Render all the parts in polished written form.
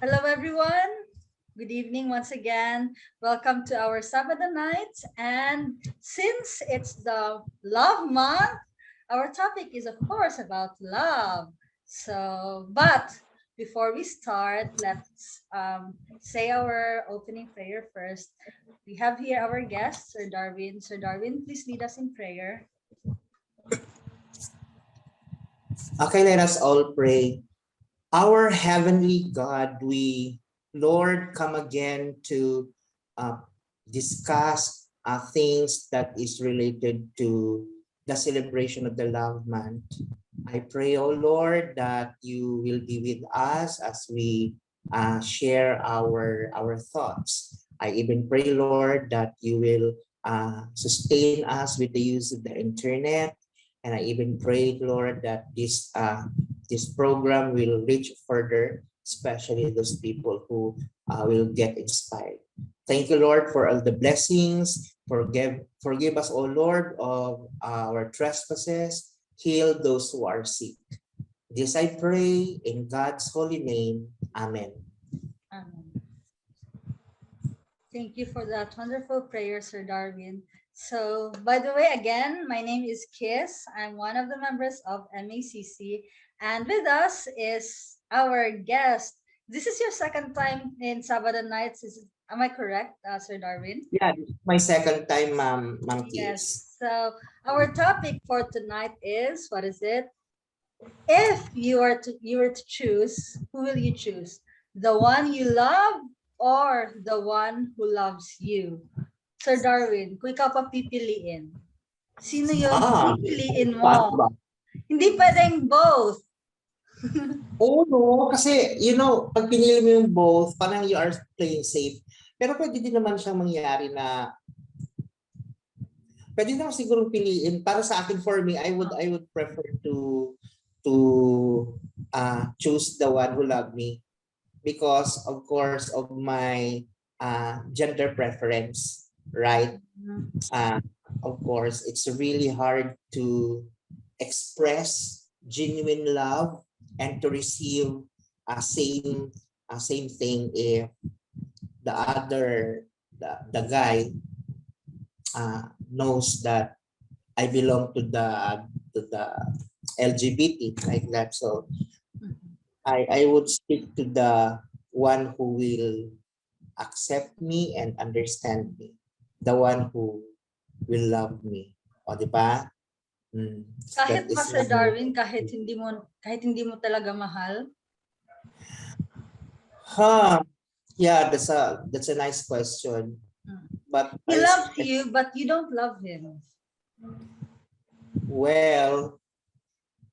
Hello, everyone. Good evening once again. Welcome to our Sabado night. And since it's the love month, our topic is, of course, about love. But before we start, let's say our opening prayer first. We have here our guest, Sir Darwin. Sir Darwin, please lead us in prayer. Okay, let us all pray. Our heavenly God, we, Lord, come again to uh, discuss things that is related to the celebration of the Love Month. I pray, oh Lord, that you will be with us as we share our thoughts. I even pray, Lord, that you will sustain us with the use of the internet. And I even pray, Lord, that this program will reach further, especially those people who will get inspired. Thank you, Lord, for all the blessings. Forgive us, O Lord, of our trespasses. Heal those who are sick. This I pray in God's holy name. Amen. Amen. Thank you for that wonderful prayer, Sir Darwin. So, by the way, again, my name is Kiss. I'm one of the members of MACC, and with us is our guest. This is your second time in Sabado nights. Am I correct, Sir Darwin? Yeah, this is my second time, Ma'am Yes. Kiss. So, our topic for tonight is, what is it? If you were to choose, who will you choose? The one you love or the one who loves you? Sir Darwin, kung ikaw pa pipiliin, sino yung Ah, pipiliin paano mo? ba? Hindi pwedeng both. Oo, no? Kasi, pag pinili mo yung both, parang you are playing safe. Pero pwede din naman siyang mangyari na, pwede naman siguro piliin. Para sa akin, for me, I would prefer to choose the one who love me because, of course, of my gender preference, right? Uh, of course, it's really hard to express genuine love and to receive same thing if the guy knows that I belong to the LGBT like that. So I would stick to the one who will accept me and understand me, the one who will love me. O, di ba? Mm, Kahit that ba, is Sir my Darwin, kahit hindi mo talaga mahal? huh. Yeah, that's a nice question. But He loves you, but you don't love him. well,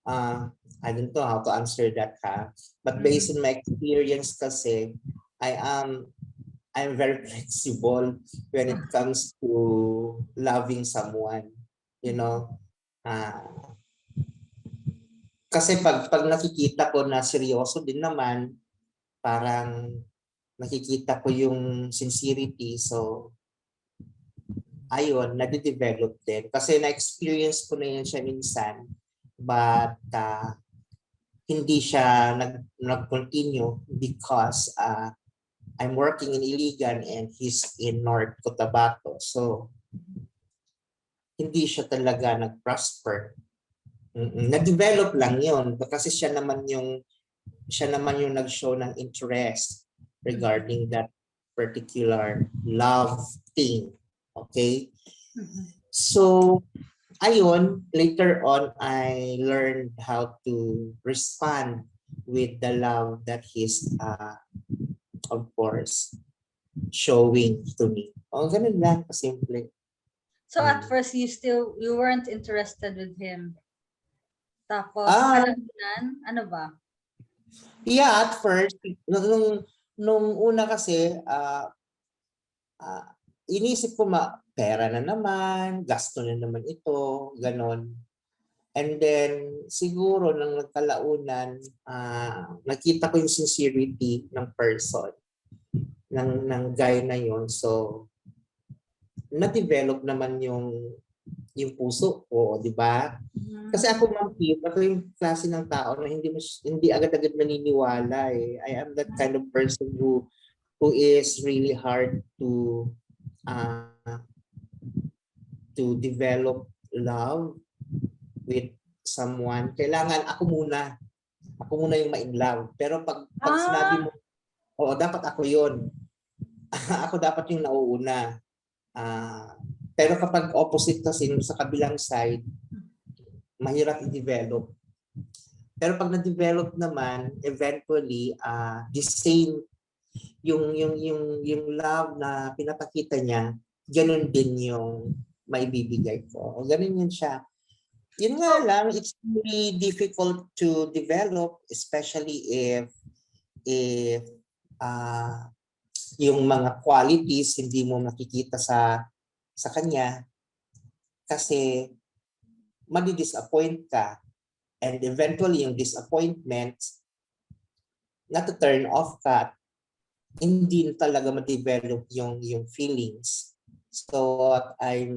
I don't know how to answer that ha. But based on my experience kasi, I am I'm very flexible when it comes to loving someone. You know, uh, kasi pag nakikita ko na seryoso din naman, parang nakikita ko yung sincerity. So, ayun, nade-develop din. Kasi na-experience ko na yun siya minsan. But hindi siya nag-continue because I'm working in Iligan and he's in North Cotabato. So, hindi siya talaga nag-prosper. Na-develop lang yun kasi siya naman yung nag-show ng interest regarding that particular love thing. Okay? So, ayun, later on, I learned how to respond with the love that he's, of course, showing to me. O, ganun lang, kasimple. So at first you weren't interested with him. Tapos Ah, kalaunan, ano ba? yeah, at first, nung una kasi, ah, inisip ko pera na naman, gasto na naman ito, ganon. And then, siguro, nang nagkalaunan, nakita ko yung sincerity ng person, ng guy na yon. So, na-develop naman yung puso ko, di ba? Kasi ako, Ma'am Pete, ako yung klase ng tao na hindi agad-agad naniniwala eh. I am that kind of person who is really hard uh, to develop love with someone. Kailangan ako muna yung ma-in love. Pero pag sinabi mo, oo, dapat ako yun. Ako dapat yung nauuna. Pero kapag opposite kasi sa kabilang side, mahirap i-develop. Pero pag na-develop naman, eventually, the same, yung love na pinapakita niya, ganun din yung maibibigay ko. O ganun yun siya. Yun nga lang, it's really difficult to develop, especially if yung mga qualities hindi mo nakikita sa kanya kasi madi-disappoint ka and eventually yung disappointment na-turn off ka, hindi talaga ma-develop yung feelings. So what I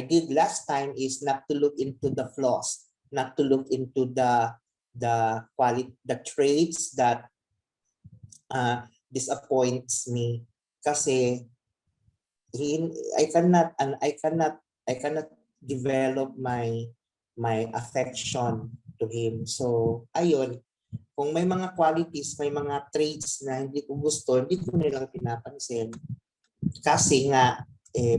did last time is not to look into the flaws, not to look into the quality, the traits that disappoints me. Kasi I cannot develop my affection to him. So ayun, kung may mga qualities, may mga traits na hindi ko gusto, hindi ko nilang pinapansin. Kasi nga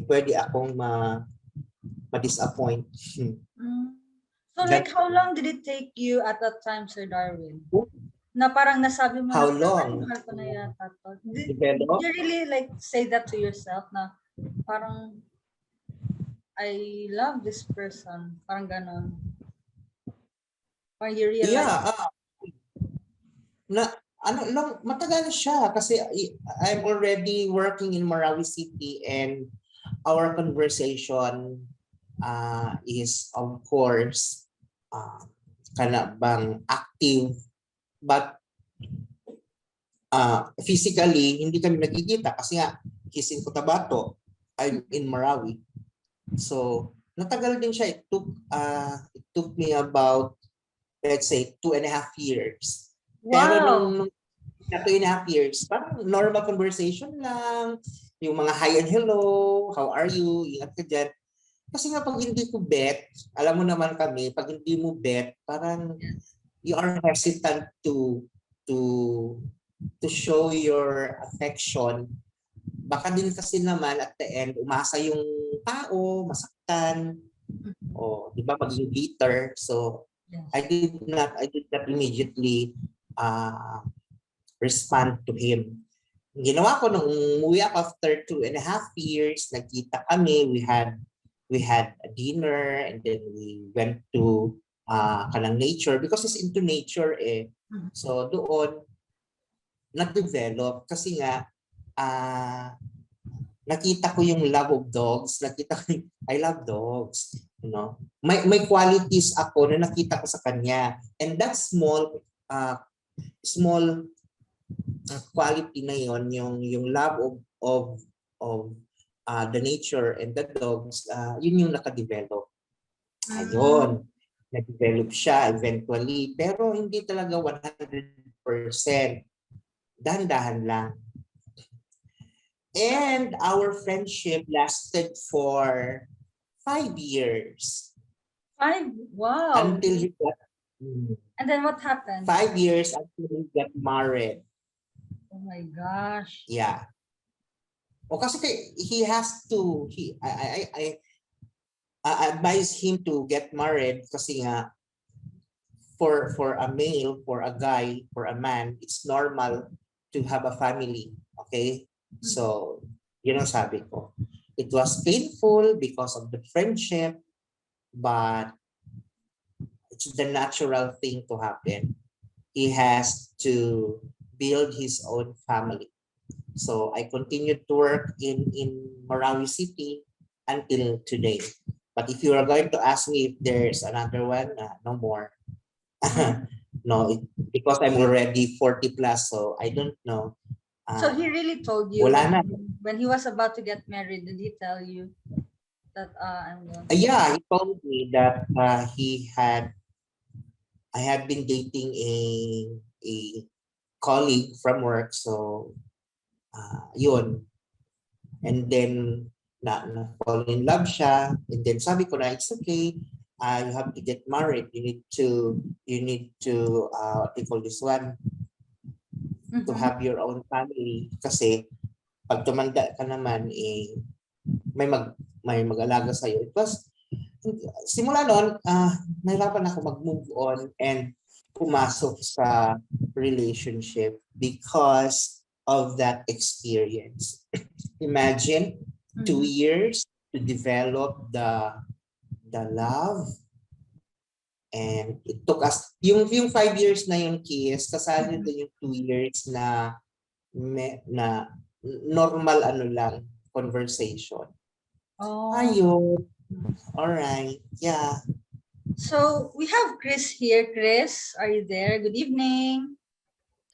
pwede akong ma-disappoint. So like how long did it take you at that time, Sir Darwin? Na parang nasabi mo How na long? mahal ko na yata to. Did Develop? you really like say that to yourself na parang I love this person? Parang ganon. Parang you realize. Yeah. Matagal siya kasi I'm already working in Marawi City and our conversation is of course kana bang active but physically hindi kami nagkikita kasi nga he's in Cotabato, I'm in Marawi. So natagal din siya. It took me about, let's say, 2.5 years. Wow. Pero nung 2.5 years, parang normal conversation lang, yung mga hi and hello, how are you, ingat ka dyan. Kasi nga pag hindi ko bet, alam mo naman kami, pag hindi mo bet, parang you are hesitant to show your affection. Baka din kasi naman at the end, umasa yung tao, masaktan, o di ba maging bitter. So I did not immediately respond to him. Ginawa ko nung umuwi ako after 2.5 years, nagkita kami, we had a dinner and then we went to kanang nature because he's into nature eh. So doon nag-develop kasi nga nakita ko yung love of dogs, nakita ko yung I love dogs, you know. May qualities ako na nakita ko sa kanya and that small quality na yon, yung love of the nature and the dogs, yun yung nakadevelop. Ayun, nag-develop siya eventually pero hindi talaga 100%. Dahan-dahan lang. And our friendship lasted for 5 years. 5? Wow. Until he got And then what happened? 5 years until he got married. Oh my gosh. Yeah. O kasi he has to, I advise him to get married kasi nga for a male, for a guy, for a man, it's normal to have a family. Okay? So, yun ang sabi ko. It was painful because of the friendship, but it's the natural thing to happen. He has to build his own family. So I continued to work in Marawi City until today. But if you are going to ask me if there's another one, no more. No, because I'm already 40 plus, so I don't know. So he really told you wala na. when he was about to get married, did he tell you that I'm going. Yeah, he told me that I had been dating a colleague from work, so yun. And then na fall in love siya, and then sabi ko na it's okay. You have to get married. You need to what do you call this one? To Mhm. have your own family kasi pag tumanda ka naman may mag may mag-alaga sa iyo. It was simula noon, nahirapan ako mag-move on and pumasok sa relationship because of that experience. Imagine 2 years to develop the love, and it took us yung 5 years na yung kiss kasali din yung 2 years na normal ano lang conversation. Oh. Ayun. All right. Yeah. So we have Chris here. Chris, are you there? Good evening.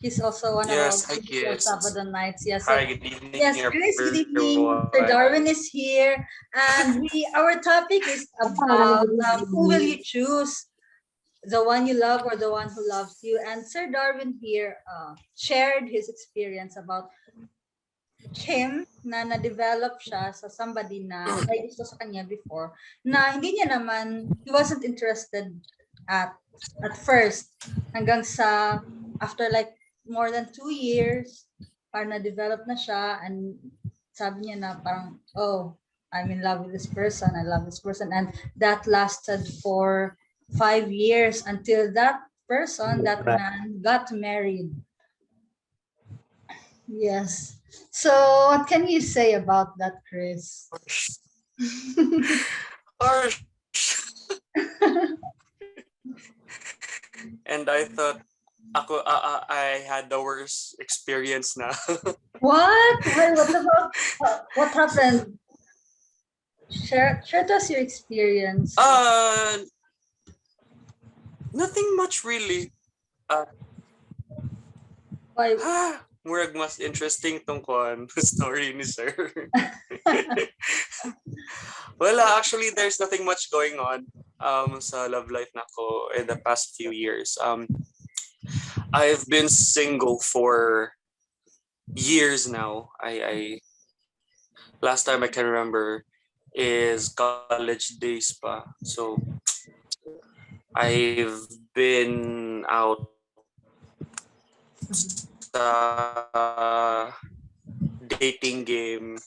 He's also one of our Yes, hi visitors kids. Sabado nights. Yes, so Hi, good evening yes, Chris, good evening. everyone. Mr. Darwin is here, and our topic is about who will you choose, the one you love or the one who loves you. And Sir Darwin here shared his experience about him na na-develop siya sa somebody na may gusto sa kanya before na hindi niya naman, he wasn't interested at first hanggang sa after like more than 2 years parang na-develop na siya and sabi niya na parang, oh, I'm in love with this person, I love this person, and that lasted for 5 years until that person, that man got married. Yes. So, what can you say about that, Chris? Harsh. And I thought I had the worst experience na. What? Why, what about what happened? Share to us your experience. Nothing much really. Why? Murag mas interesting tong story ni sir. Well, actually, there's nothing much going on sa love life nako in the past few years. I've been single for years now. I last time I can remember is college days pa. So I've been out sa dating game.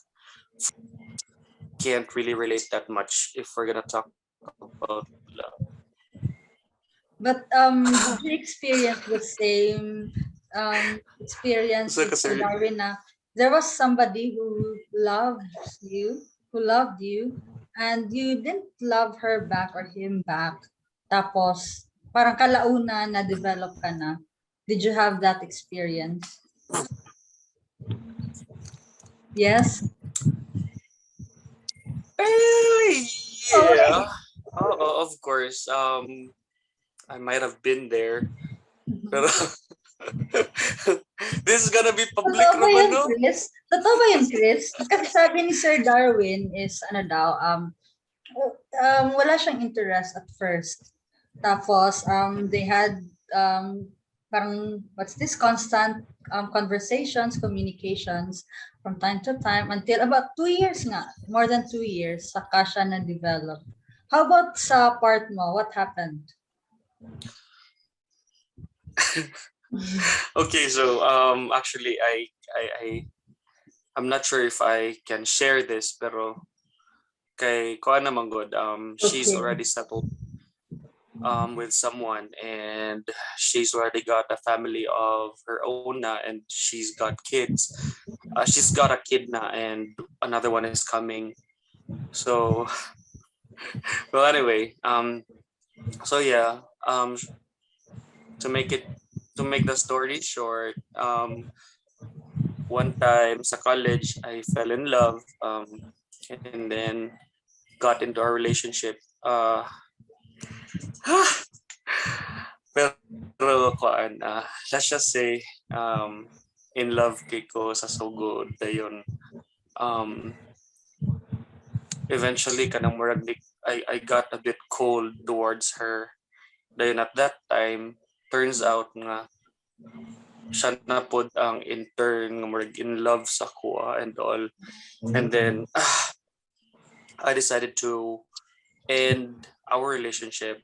Can't really relate that much if we're gonna talk about love. But did you experience the same experience with Sir Darwin na there was somebody who loved you, and you didn't love her back or him back. Tapos, parang kalauna na develop ka na. Did you have that experience? Yes? Yeah. Oh, of course. I might have been there. Pero this is gonna be public Totoo ba naman, yun, no? Chris? Totoo ba yun, Chris? Kasi sabi ni Sir Darwin is, ano daw, wala siyang interest at first. Tapos, they had, parang, what's this, constant conversations, communications from time to time until about 2 years nga, more than 2 years, saka siya na-develop. How about sa part mo? What happened? Okay, so actually I'm not sure if I can share this, pero kay kuan naman good. She's Okay. already settled with someone, and she's already got a family of her own na, and she's got kids. She's got a kid na, and another one is coming. So well, anyway, so yeah, to make the story short, one time sa college I fell in love, and then got into a relationship. Pero kuan, let's just say in love kay ko sa so good dayon. eventually kanang murag I got a bit cold towards her. Then at that time, turns out nga siya na pod ang intern nga murag in love sa kuha and all. And then I decided to end our relationship,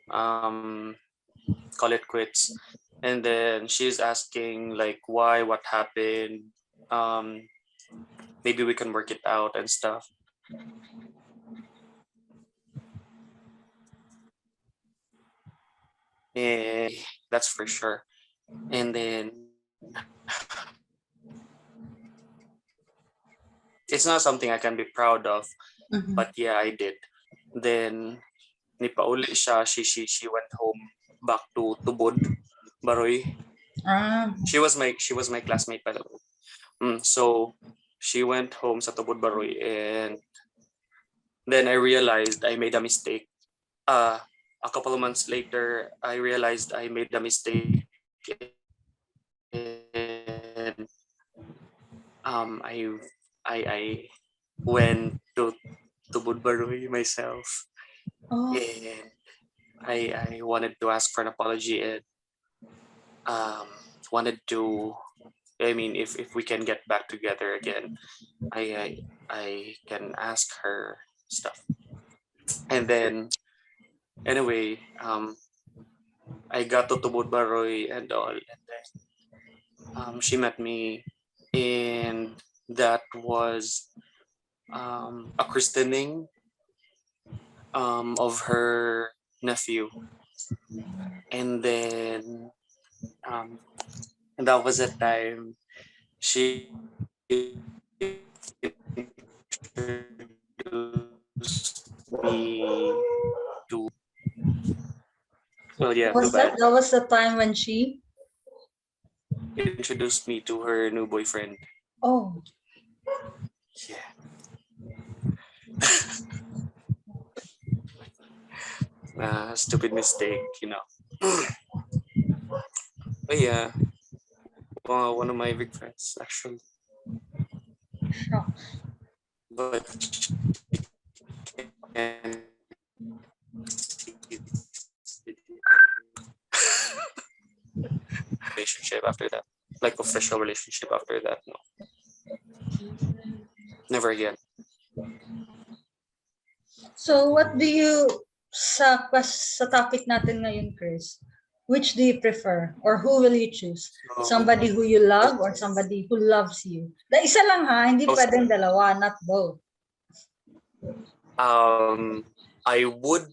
call it quits. And then she's asking like why, what happened, maybe we can work it out and stuff. And that's for sure. And then it's not something I can be proud of, Mhm. but yeah, I did. Then nipauli siya, she went home back to Tubod, Baroy. Ah, She was my classmate by the way. So she went home sa Tubod Baroy, and then I realized I made a mistake. A couple of months later, I realized I made a mistake, and I went to Tubod Baroy myself, oh, and I wanted to ask for an apology, and wanted to, I mean, if we can get back together again, I can ask her stuff. And then anyway, I got to Tubod Baroy and all, and then she met me, and that was a christening of her nephew, and then um, that was a time she introduced me to, well, yeah, too was that? bad. That was the time when she. Introduced me to her new boyfriend. Oh, Yeah. Stupid mistake. But yeah, one of my big friends actually. shucks. But can't relationship after that, like official relationship after that. No, never again. So, what do you sa topic natin ngayon, Chris? Which do you prefer, or who will you choose? So, Somebody who you love or somebody who loves you? Na isa lang ha, hindi pwedeng dalawa, not both. um, I would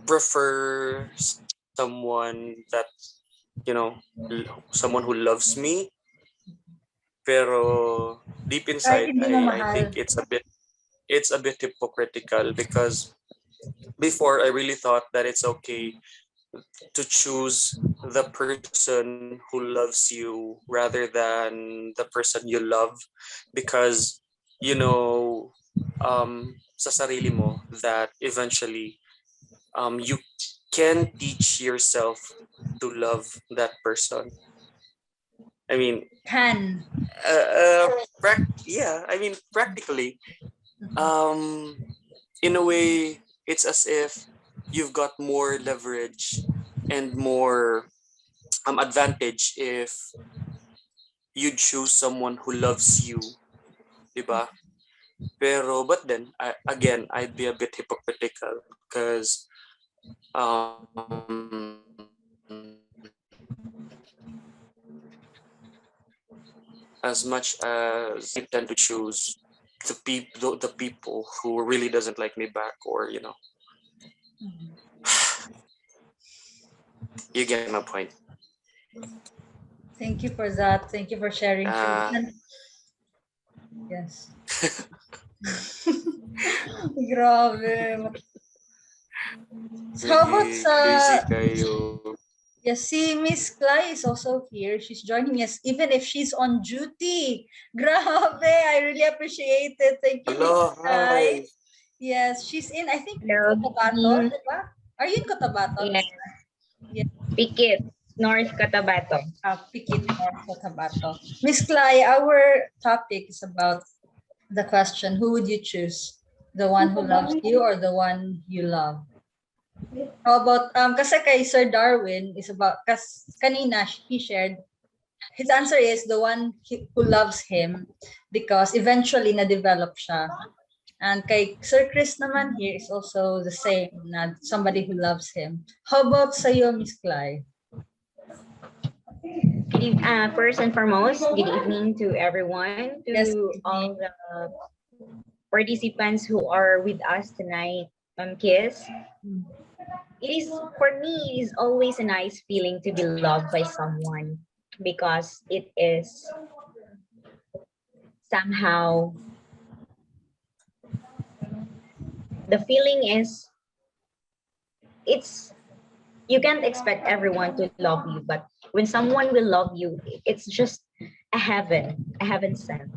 prefer someone that someone who loves me, pero deep Kahit inside, hindi mo I mahal. think it's a bit hypocritical, because before I really thought that it's okay to choose the person who loves you rather than the person you love, because sa sarili mo that eventually you can teach yourself to love that person. I mean, Can. yeah, I mean practically, um in a way, it's as if you've got more leverage and more advantage if you choose someone who loves you, diba? But then again, I'd be a bit hypocritical, because as much as I tend to choose the people who really doesn't like me back, or you get my point. Thank you for that. Thank you for sharing, Chris. Uh, Yes. Grabe. So how about crazy sa... kayo. Yes, see, Miss Clay is also here. She's joining us, even if she's on duty. Grabe, I really appreciate it. Thank you, Miss Hello, Clay. hi. Yes, she's in, I think, Hello, Cotabato, di ba? Are you in Cotabato, yeah, Miss Clay? Pikit, North Cotabato. Pikit, North Cotabato. Miss Clay, our topic is about the question, who would you choose? The one who loves you or the one you love? How about, kasi kay Sir Darwin is about, kanina he shared, his answer is the one who loves him because eventually na-develop siya. And kay Sir Chris naman here is also the same, na somebody who loves him. How about sa'yo, Miss Cly? First and foremost, good evening to everyone, to Yes, all the participants who are with us tonight on KISS. It is, for me, it is always a nice feeling to be loved by someone because it is somehow, the feeling is, it's, you can't expect everyone to love you, but when someone will love you, it's just a heaven sent.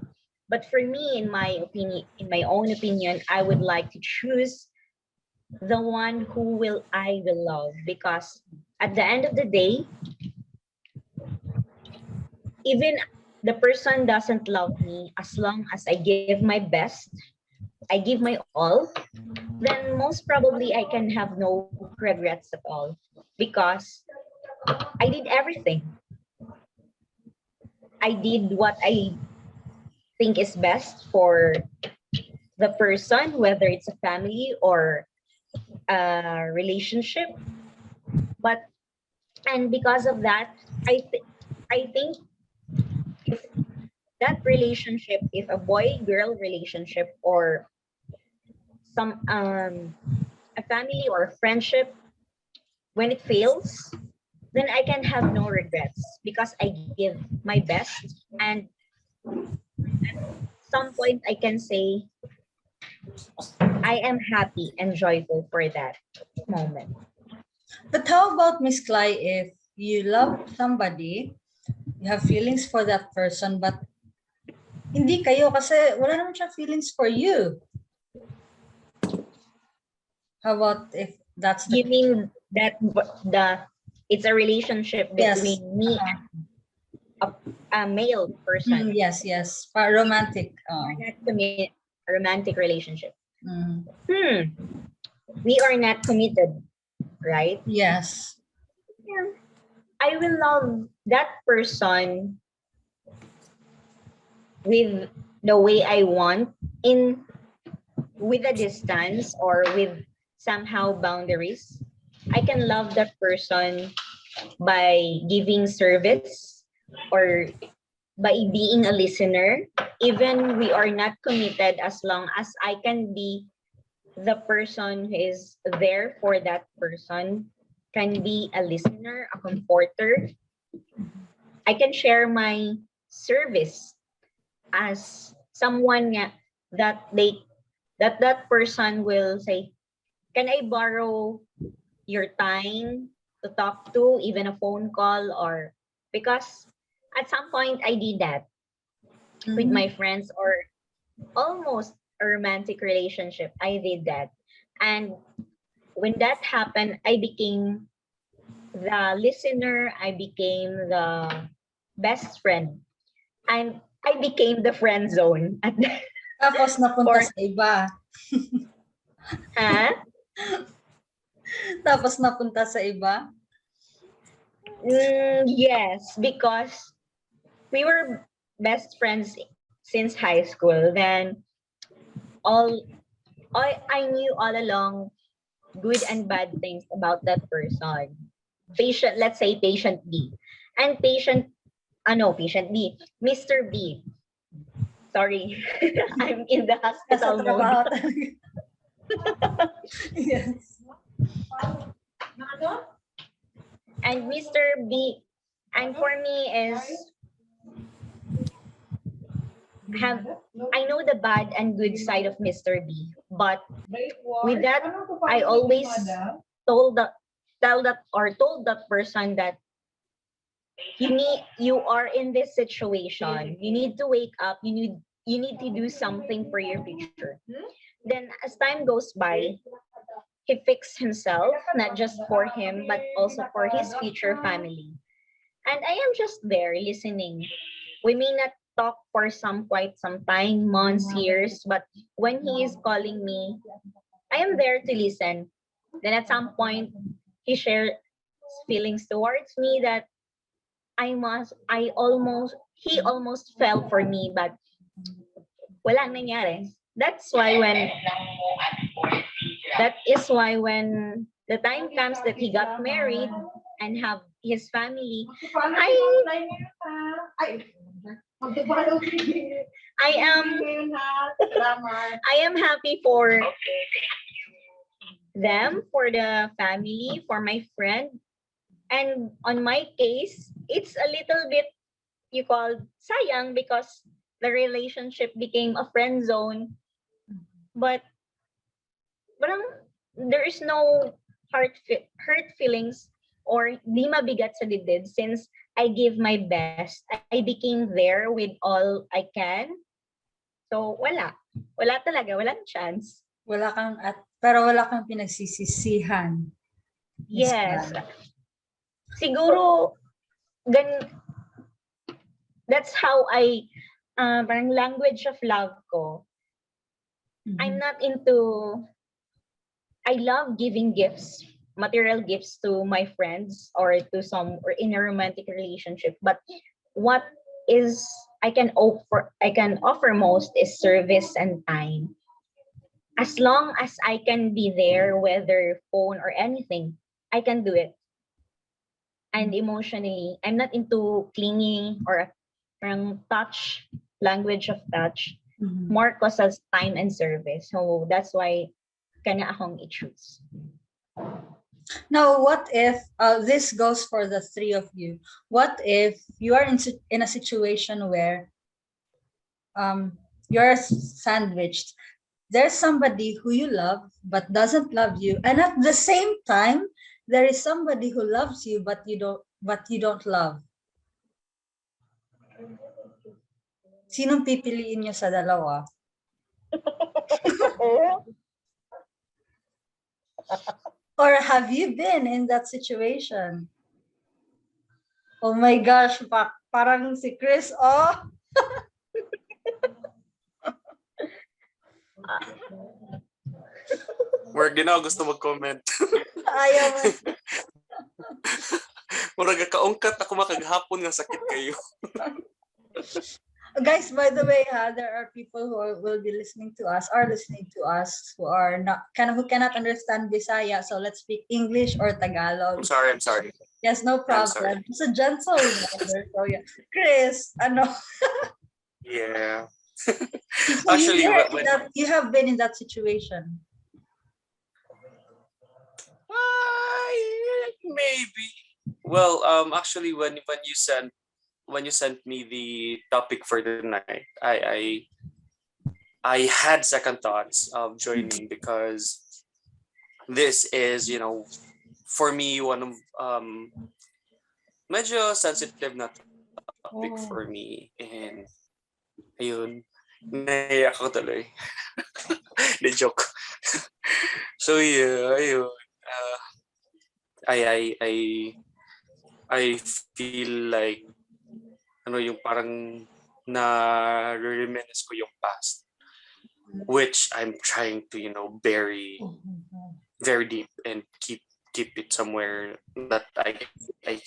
But for me, in my opinion, in my own opinion, I would like to choose the one who I will love, because at the end of the day, even the person doesn't love me, as long as I give my best, I give my all, then most probably I can have no regrets at all, because I did everything. I did what I think is best for the person, whether it's a family or a relationship. But, and because of that, I think if that relationship, if a boy girl relationship or some a family or a friendship, when it fails, then I can have no regrets because I give my best, and some point I can say I am happy and joyful for that moment. But how about Miss Cly, if you love somebody, you have feelings for that person, but hindi kayo kasi wala naman siya feelings for you. How about if that's the You mean that the it's a relationship Yes. between me and a male person? yes, romantic. We're not commit a romantic relationship. Mm, We are not committed, right? yes. Yeah. I will love that person with the way I want, in with a distance or with somehow boundaries. I can love that person by giving service or by being a listener. Even we are not committed, as long as I can be the person who is there for that person, can be a listener, a comforter. I can share my service as someone that they that person will say, can I borrow your time to talk to, even a phone call? Or because at some point I did that with Mhm. my friends, or almost a romantic relationship. I did that. And when that happened, I became the listener, I became the best friend, and I became the friend zone at the, Tapos napunta or sa iba. huh? Tapos napunta sa iba. Yes, because we were best friends since high school. Then all I knew all along good and bad things about that person. Patient, let's say patient B. And patient B, Mr. B. Sorry, I'm in the Nasa hospital mode. trabaho talaga. yes. And Mr. B, and for me is I know the bad and good side of Mr. B, but with that, I always told that told that person that you are in this situation. You need to wake up. You need to do something for your future. Then as time goes by, he fixed himself, not just for him, but also for his future family. And I am just there listening. We may not talk for quite some time, months, years, but when he is calling me, I am there to listen. Then at some point, he shared feelings towards me that he almost fell for me, but walang nangyari. That is why when the time comes that he got married and have his family, I am I am happy for them, for the family, for my friend. And on my case, it's a little bit you call sayang because the relationship became a friend zone. But parang there is no hurt feelings or di mabigat sa dibdib since I give my best. I became there with all I can. So wala talaga, walang chance. Pero wala kang pinagsisisihan. Yes. Siguro that's how parang language of love ko. I'm not into I love giving gifts, material gifts to my friends or to some or in a romantic relationship. But what is I can offer most is service and time. As long as I can be there, whether phone or anything, I can do it. And emotionally, I'm not into clinging or touch, language of touch. More causes time and service. So that's why kanya akong i-choose. Now, what if this goes for the three of you? What if you are in a situation where you're sandwiched? There's somebody who you love but doesn't love you, and at the same time, there is somebody who loves you but you don't love. Sinong pipiliin niyo sa dalawa? Or have you been in that situation? Oh my gosh, parang si Chris, oh. Where di na ako gusto mag-comment. Ayaw mo. Murag kaungkat ako makaghapon nga sakit kayo. Guys, by the way, there are people who will be listening to us who are not who cannot understand Bisaya. So let's speak English or Tagalog. I'm sorry. Yes, no problem. It's a gentle reminder. So yeah, Chris, ano? Yeah. So Actually, you have been in that situation. Maybe. Well, actually, when you sent me the topic for the night, I had second thoughts of joining because this is, for me one of medyo sensitive na topic for me, and ayun, naiyak ako tuloy. The joke. So yeah, ayun. I feel like yung parang na-reminisce ko yung past, which I'm trying to bury very deep and keep it somewhere that I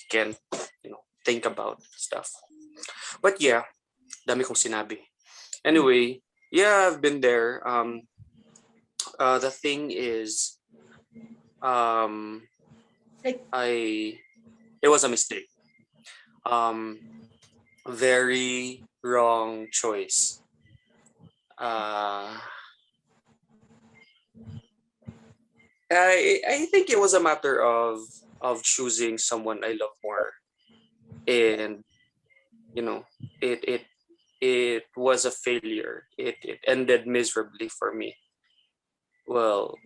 can think about stuff. But yeah, dami kong sinabi. Anyway, yeah, I've been there. The thing is, it was a mistake. Very wrong choice. I think it was a matter of choosing someone I love more, and it was a failure. It ended miserably for me. Well,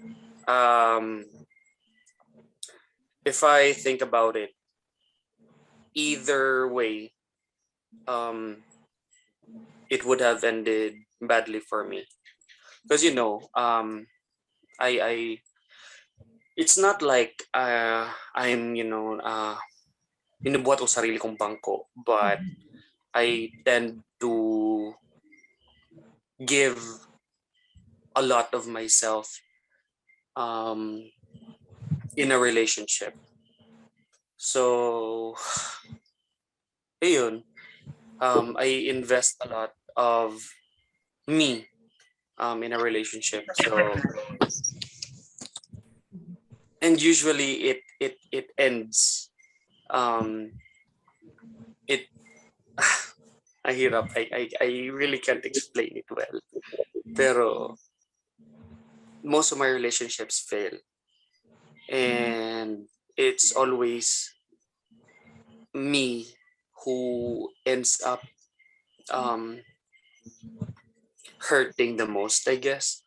if I think about it, either way, it would have ended badly for me, because I it's not like I'm inubuhat ko sarili kong bangko, but I tend to give a lot of myself in a relationship. So, ayun, I invest a lot of me in a relationship. So, and usually it ends. It I hirap. I really can't explain it well. Pero most of my relationships fail, and it's always me who ends up um hurting the most, I guess.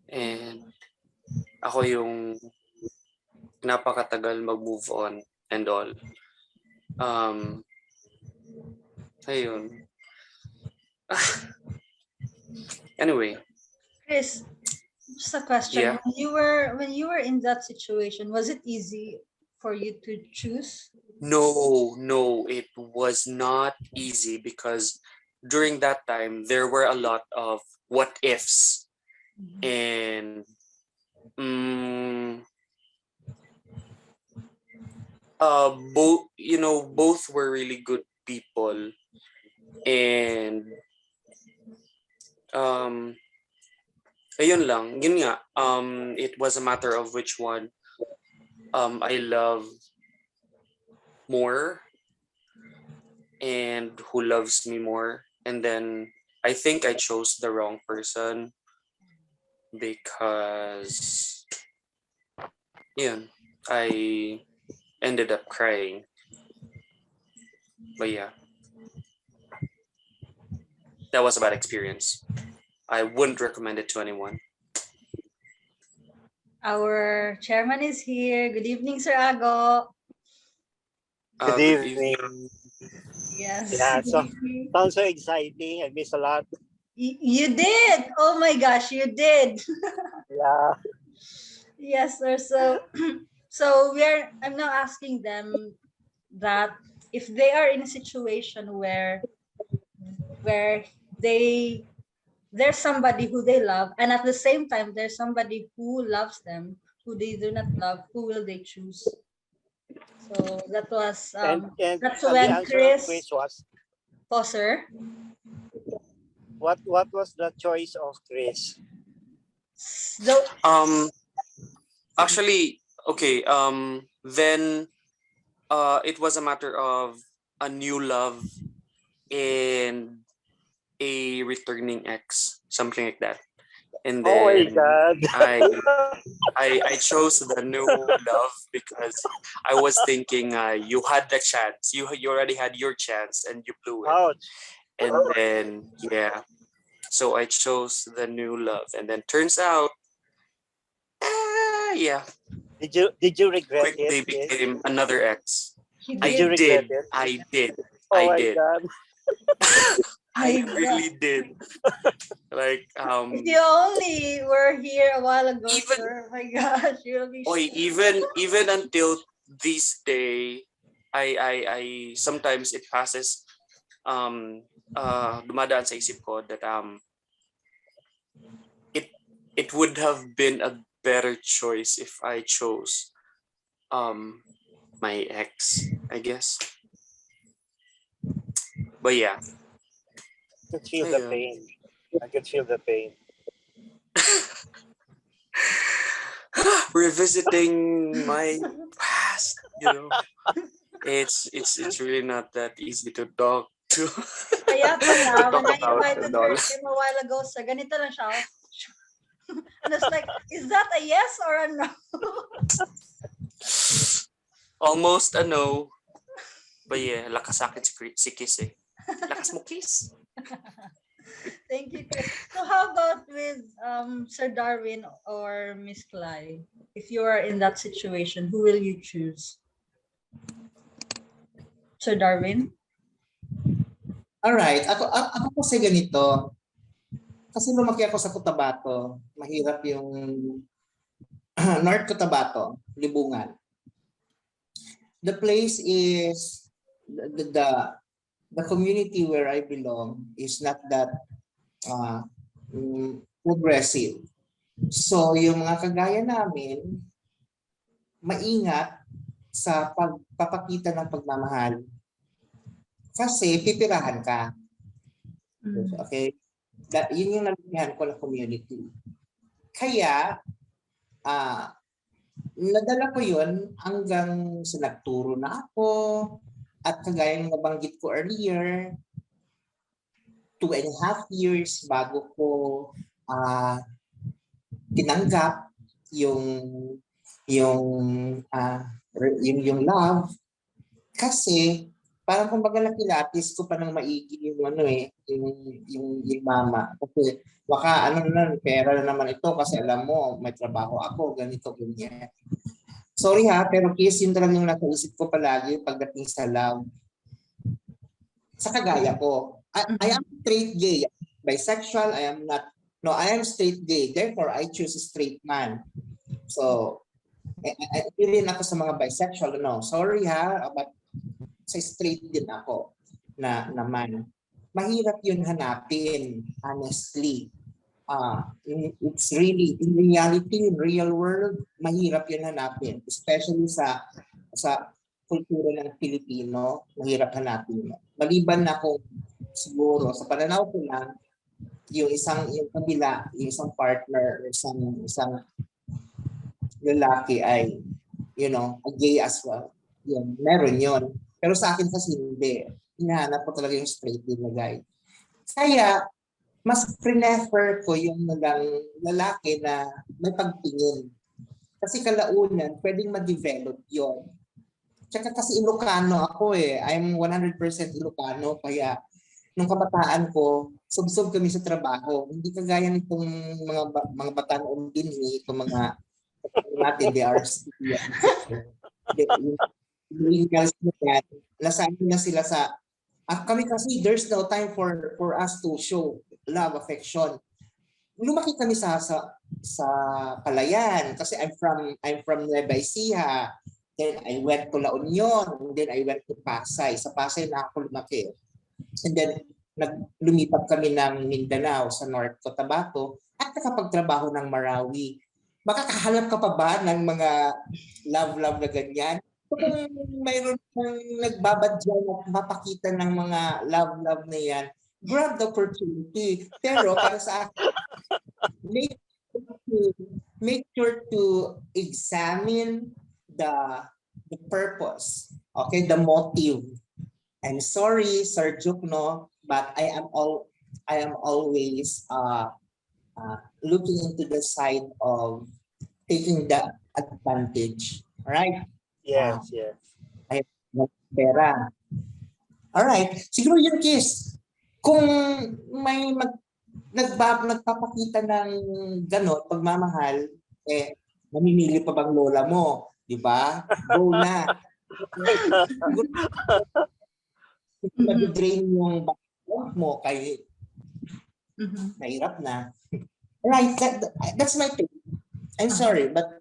And ako yung napakatagal mag-move on and all. Um, ayun. Anyway, Chris, just a question. yeah. When you were in that situation, was it easy for you to choose? No, it was not easy because during that time there were a lot of what ifs, and mm, both were really good people, and um ayun lang, yun nga, it was a matter of which one I love more and who loves me more. And then I think I chose the wrong person because yun, I ended up crying. But yeah, that was a bad experience. I wouldn't recommend it to anyone. Our chairman is here. Good evening, Sir Ago. Good Good evening. evening. Yes. Yeah, good so evening. sounds so exciting. I miss a lot. You did. Oh my gosh, you did. Yeah. Yes, sir. So, I'm now asking them that if they are in a situation where they there's somebody who they love, and at the same time there's somebody who loves them who they do not love, who will they choose? So that was And that's the when answer of Chris Chris was Poser. what was the choice of Chris? So Um, Actually, okay. Then it was a matter of a new love and a returning ex, something like that. And Oh my then God. I chose the new love because I was thinking you had the chance. You already had your chance and you blew it. Ouch. And then yeah, so I chose the new love, and then turns out, yeah, Did you regret it, quickly Chris? became another ex. he Did I you did. regret did. it? I did. Oh I my did. God. I My God. really did. Like If you only were here a while ago, even sir, my gosh, you'll be even until this day, I sometimes it passes dumadaan sa isip ko that it it would have been a better choice if I chose my ex, I guess. But yeah, I could feel the ayun. pain. I could feel the pain. Revisiting my past, it's really not that easy to talk to Kaya to pala, talk when I about invited and all. him a while ago, sa ganito lang siya. Oh. And it's like, is that a yes or a no? Almost a no. But yeah, lakas sa akin si Kiss eh. Lakas mo Kiss. Thank you, Chris. So how about with Sir Darwin or Miss Cly? If you are in that situation, who will you choose? Sir Darwin? Alright, ako kasi ganito. Kasi lumaki ako sa Cotabato. Mahirap yung North Cotabato, Libungan. The place is the the community where I belong is not that progressive. So yung mga kagaya namin, maingat sa pagpapakita ng pagmamahal kasi pipirahan ka. Okay? Yun yung nalilihan ko na community. Kaya, nadala ko yun hanggang sa nagturo na ako at kagaya ng nabanggit ko earlier, 2.5 years bago ko tinanggap yung love kasi parang kumbaga nakilatis ko pa ng maigi yung yung mama kasi baka pera na naman ito kasi alam mo may trabaho ako ganito ganyan. Sorry ha, pero kiss yun talagang nasa-isip ko palagi pagdating sa love. Sa kagaya ko, I am straight gay, bisexual, I am straight gay, therefore I choose a straight man. So, rin ako sa mga bisexual, sorry ha, but sa straight din ako na naman. Mahirap yun hanapin, honestly. It's really, in reality, in real world, mahirap yun hanapin. Especially sa kultura ng Pilipino, mahirap hanapin. Maliban na kung siguro, sa pananaw ko lang, yung kabila, yung isang partner, isang lalaki ay, gay as well. Yun, meron yun. Pero sa akin kasi hindi. Hinahanap ko talaga yung straight din na guy. Kaya, mas prefer ko yung lalaki na may pagtingin. Kasi kalaunan, pwedeng ma-develop yun. Tsaka kasi Ilocano ako I'm 100% Ilocano. Kaya, nung kabataan ko, sub-sub kami sa trabaho. Hindi kagaya nitong mga bataan din itong mga natin, they are nasabi na sila sa kami kasi there's no time for us to show love, affection. Lumaki kami sa Palayan kasi I'm from Nueva Ecija. Then I went to La Union, then I went to Pasay. Sa Pasay na ako lumaki. And then lumipat kami ng Mindanao sa North Cotabato at nakapagtrabaho ng Marawi. Makakahanap ka pa ba ng mga love na ganyan? Kung mayroon kang nagbabadyan at mapakita ng mga love na yan, grab the opportunity. Pero para sa akin, make sure to examine the purpose, okay, the motive. I'm sorry, Sir Jukno, but I am always looking into the side of taking the advantage. All right? Yes, yes. Ay, pera. All right. Siguro yun, Kiss. Kung may nagpapakita ng gano'n, pagmamahal, mamimili pa bang lola mo? Di ba? Go na. Mag-drain yung background mo kay nahirap na. Right. That's my take. I'm sorry, but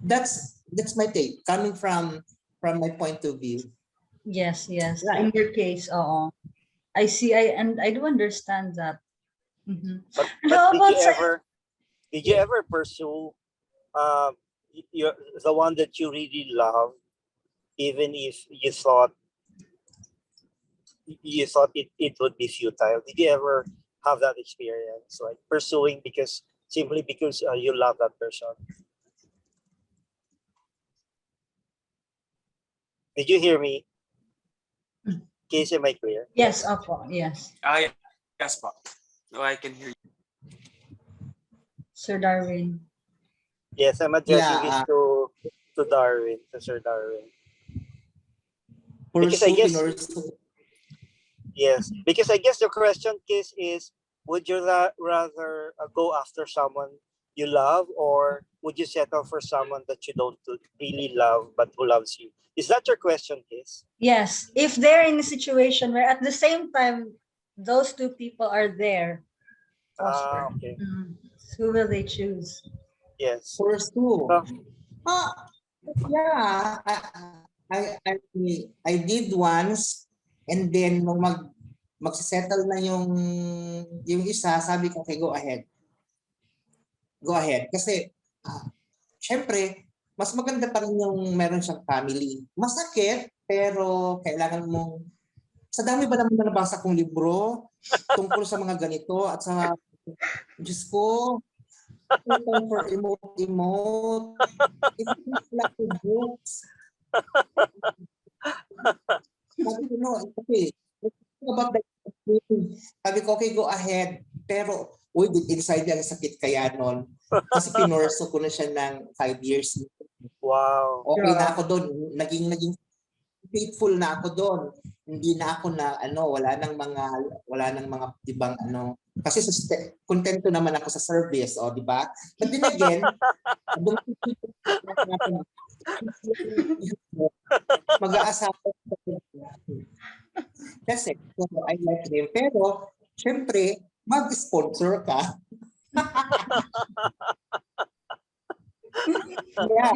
that's my take coming from my point of view. Yes. Right. In your case, I see. I do understand that. But How about did you ever pursue the one that you really love, even if you thought it would be futile? Did you ever have that experience, like pursuing simply because you love that person? Did you hear me? Case, am I clear? Yes, Opo. Yes, Yes, po. No, I can hear you. Sir Darwin. Yes, I'm addressing it to Darwin, to Sir Darwin. Because I guess yes, because I guess the question, Case, is would you rather go after someone you love, or would you settle for someone that you don't really love but who loves you? Is that your question, Case? Yes, if they're in a situation where at the same time those two people are there, Oscar, Okay. who will they choose? Yes. Pursue. Yeah, I did once And then, nung magsisettle na yung isa, sabi ko, okay, go ahead. Go ahead. Kasi, syempre, mas maganda pa rin yung meron siyang family. Masakit, pero kailangan mong, sa dami ba naman na nabasa kong libro tungkol sa mga ganito at sa, Diyos ko, for emote. It's like the books. Sabi ko, no, okay. About the, sabi ko, okay, go ahead. Pero, uy, deep inside ang sakit kaya nun. Kasi pinorso ko na siya ng 5 years. Wow. Okay na ako doon. Naging faithful na ako doon. Hindi na ako na wala nang mga ibang kasi kontento naman ako sa service, di ba? But then again, mag-aasawa kasi I like him. Pero, syempre, mag-sponsor ka. Yeah.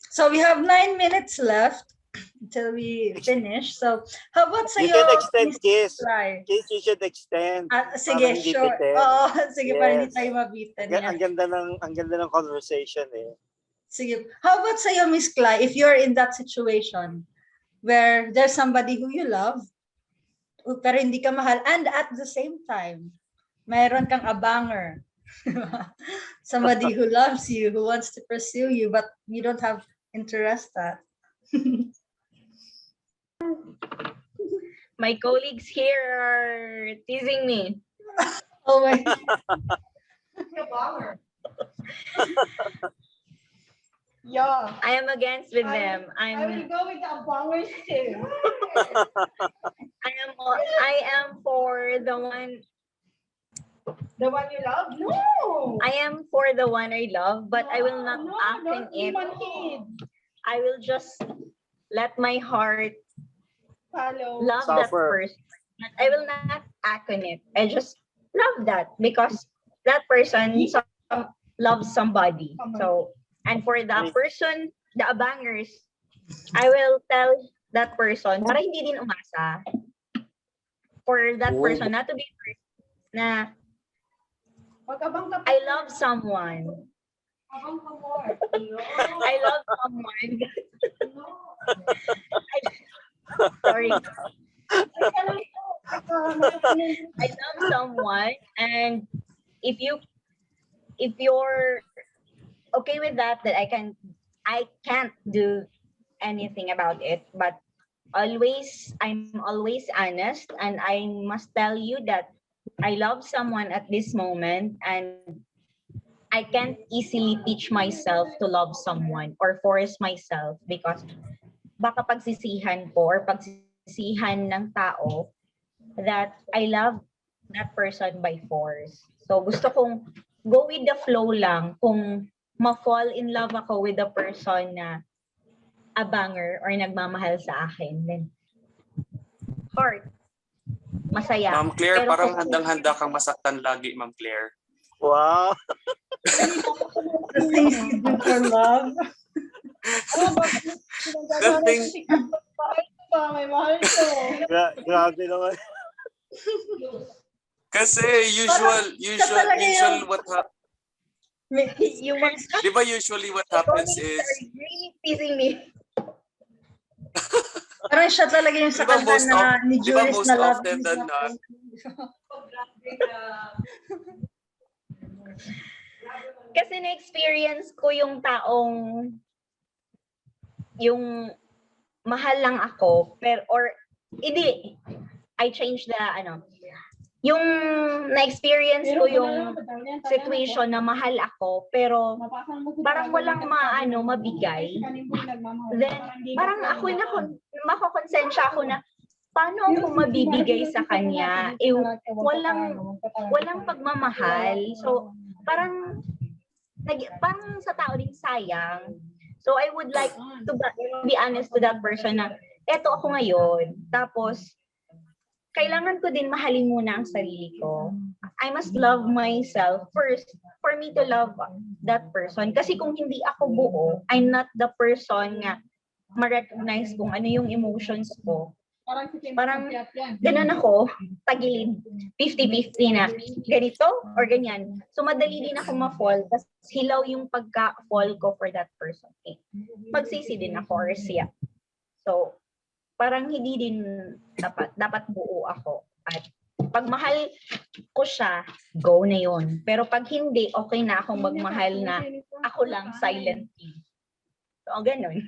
So we have 9 minutes left until we finish. So how about You sa'yo? can extend, Miss Kiss. Lai? Kiss, you should extend. Sige, Para hindi sure. bitin. Oo, sige, para hindi Yes. tayo mabitin. Ang ganda ng conversation eh. Sige. How about sa'yo, Miss Cly, if you're in that situation where there's somebody who you love, pero hindi ka mahal, and at the same time, mayroon kang abanger. Somebody who loves you, who wants to pursue you, but you don't have interest at. My colleagues here are teasing me. Oh my. Yeah. I am against with them. I will go with the abangers too. I am for the one. The one you love? No. I am for the one I love, but I will not act in it. I will just let my heart Follow. love that Suffer. person. But I will not act on it. I just love that because that person loves somebody. So, and for the person, the abangers, I will tell that person para hindi din umasa. For that person not to be hurt na Mag-abang ka pa. I love someone. Abang ka more. I love someone. Sorry. I love someone, and if you're okay with that I can't do anything about it, but I'm always honest, and I must tell you that I love someone at this moment, and I can't easily teach myself to love someone or force myself, because baka pagsisihan ko or pagsisihan ng tao that I love that person by force. So gusto kong go with the flow lang. Kung ma-fall in love ako with the person na abanger or nagmamahal sa akin, then heart, masaya. Ma'am Claire, Pero parang kung- handang-handa kang masaktan lagi, Ma'am Claire. Wow. The things you do for love. The thing, May mahal ko. Grabe naman. kasi usual what yung mga di ba usually what happens is, are really teasing me. Parang siya talaga yung sa Di ba kanta most na ni di ba Julius most na love often is than not not? Kasi na-experience ko yung taong yung mahal lang ako, pero or hindi, I changed the yung na-experience ko yung situation na mahal ako, pero parang walang mabigay. Then parang ako makokonsensya ako na paano ako mabibigay sa kanya, walang pagmamahal. So parang sa tao din sayang. So I would like to be honest to that person na eto ako ngayon, tapos kailangan ko din mahalin muna ang sarili ko. I must love myself first for me to love that person. Kasi kung hindi ako buo, I'm not the person nga ma-recognize kung ano yung emotions ko. Parang yan. ganun ako, tagilid, 50-50 na, ganito or ganyan. So, madali din ako ma-fall, kasi hilaw yung pagka-fall ko for that person. Eh, magsisi din ako or siya. So, parang hindi din dapat buo ako. At pag mahal ko siya, go na yun. Pero pag hindi, okay na akong magmahal na ako lang silently. So, ganun.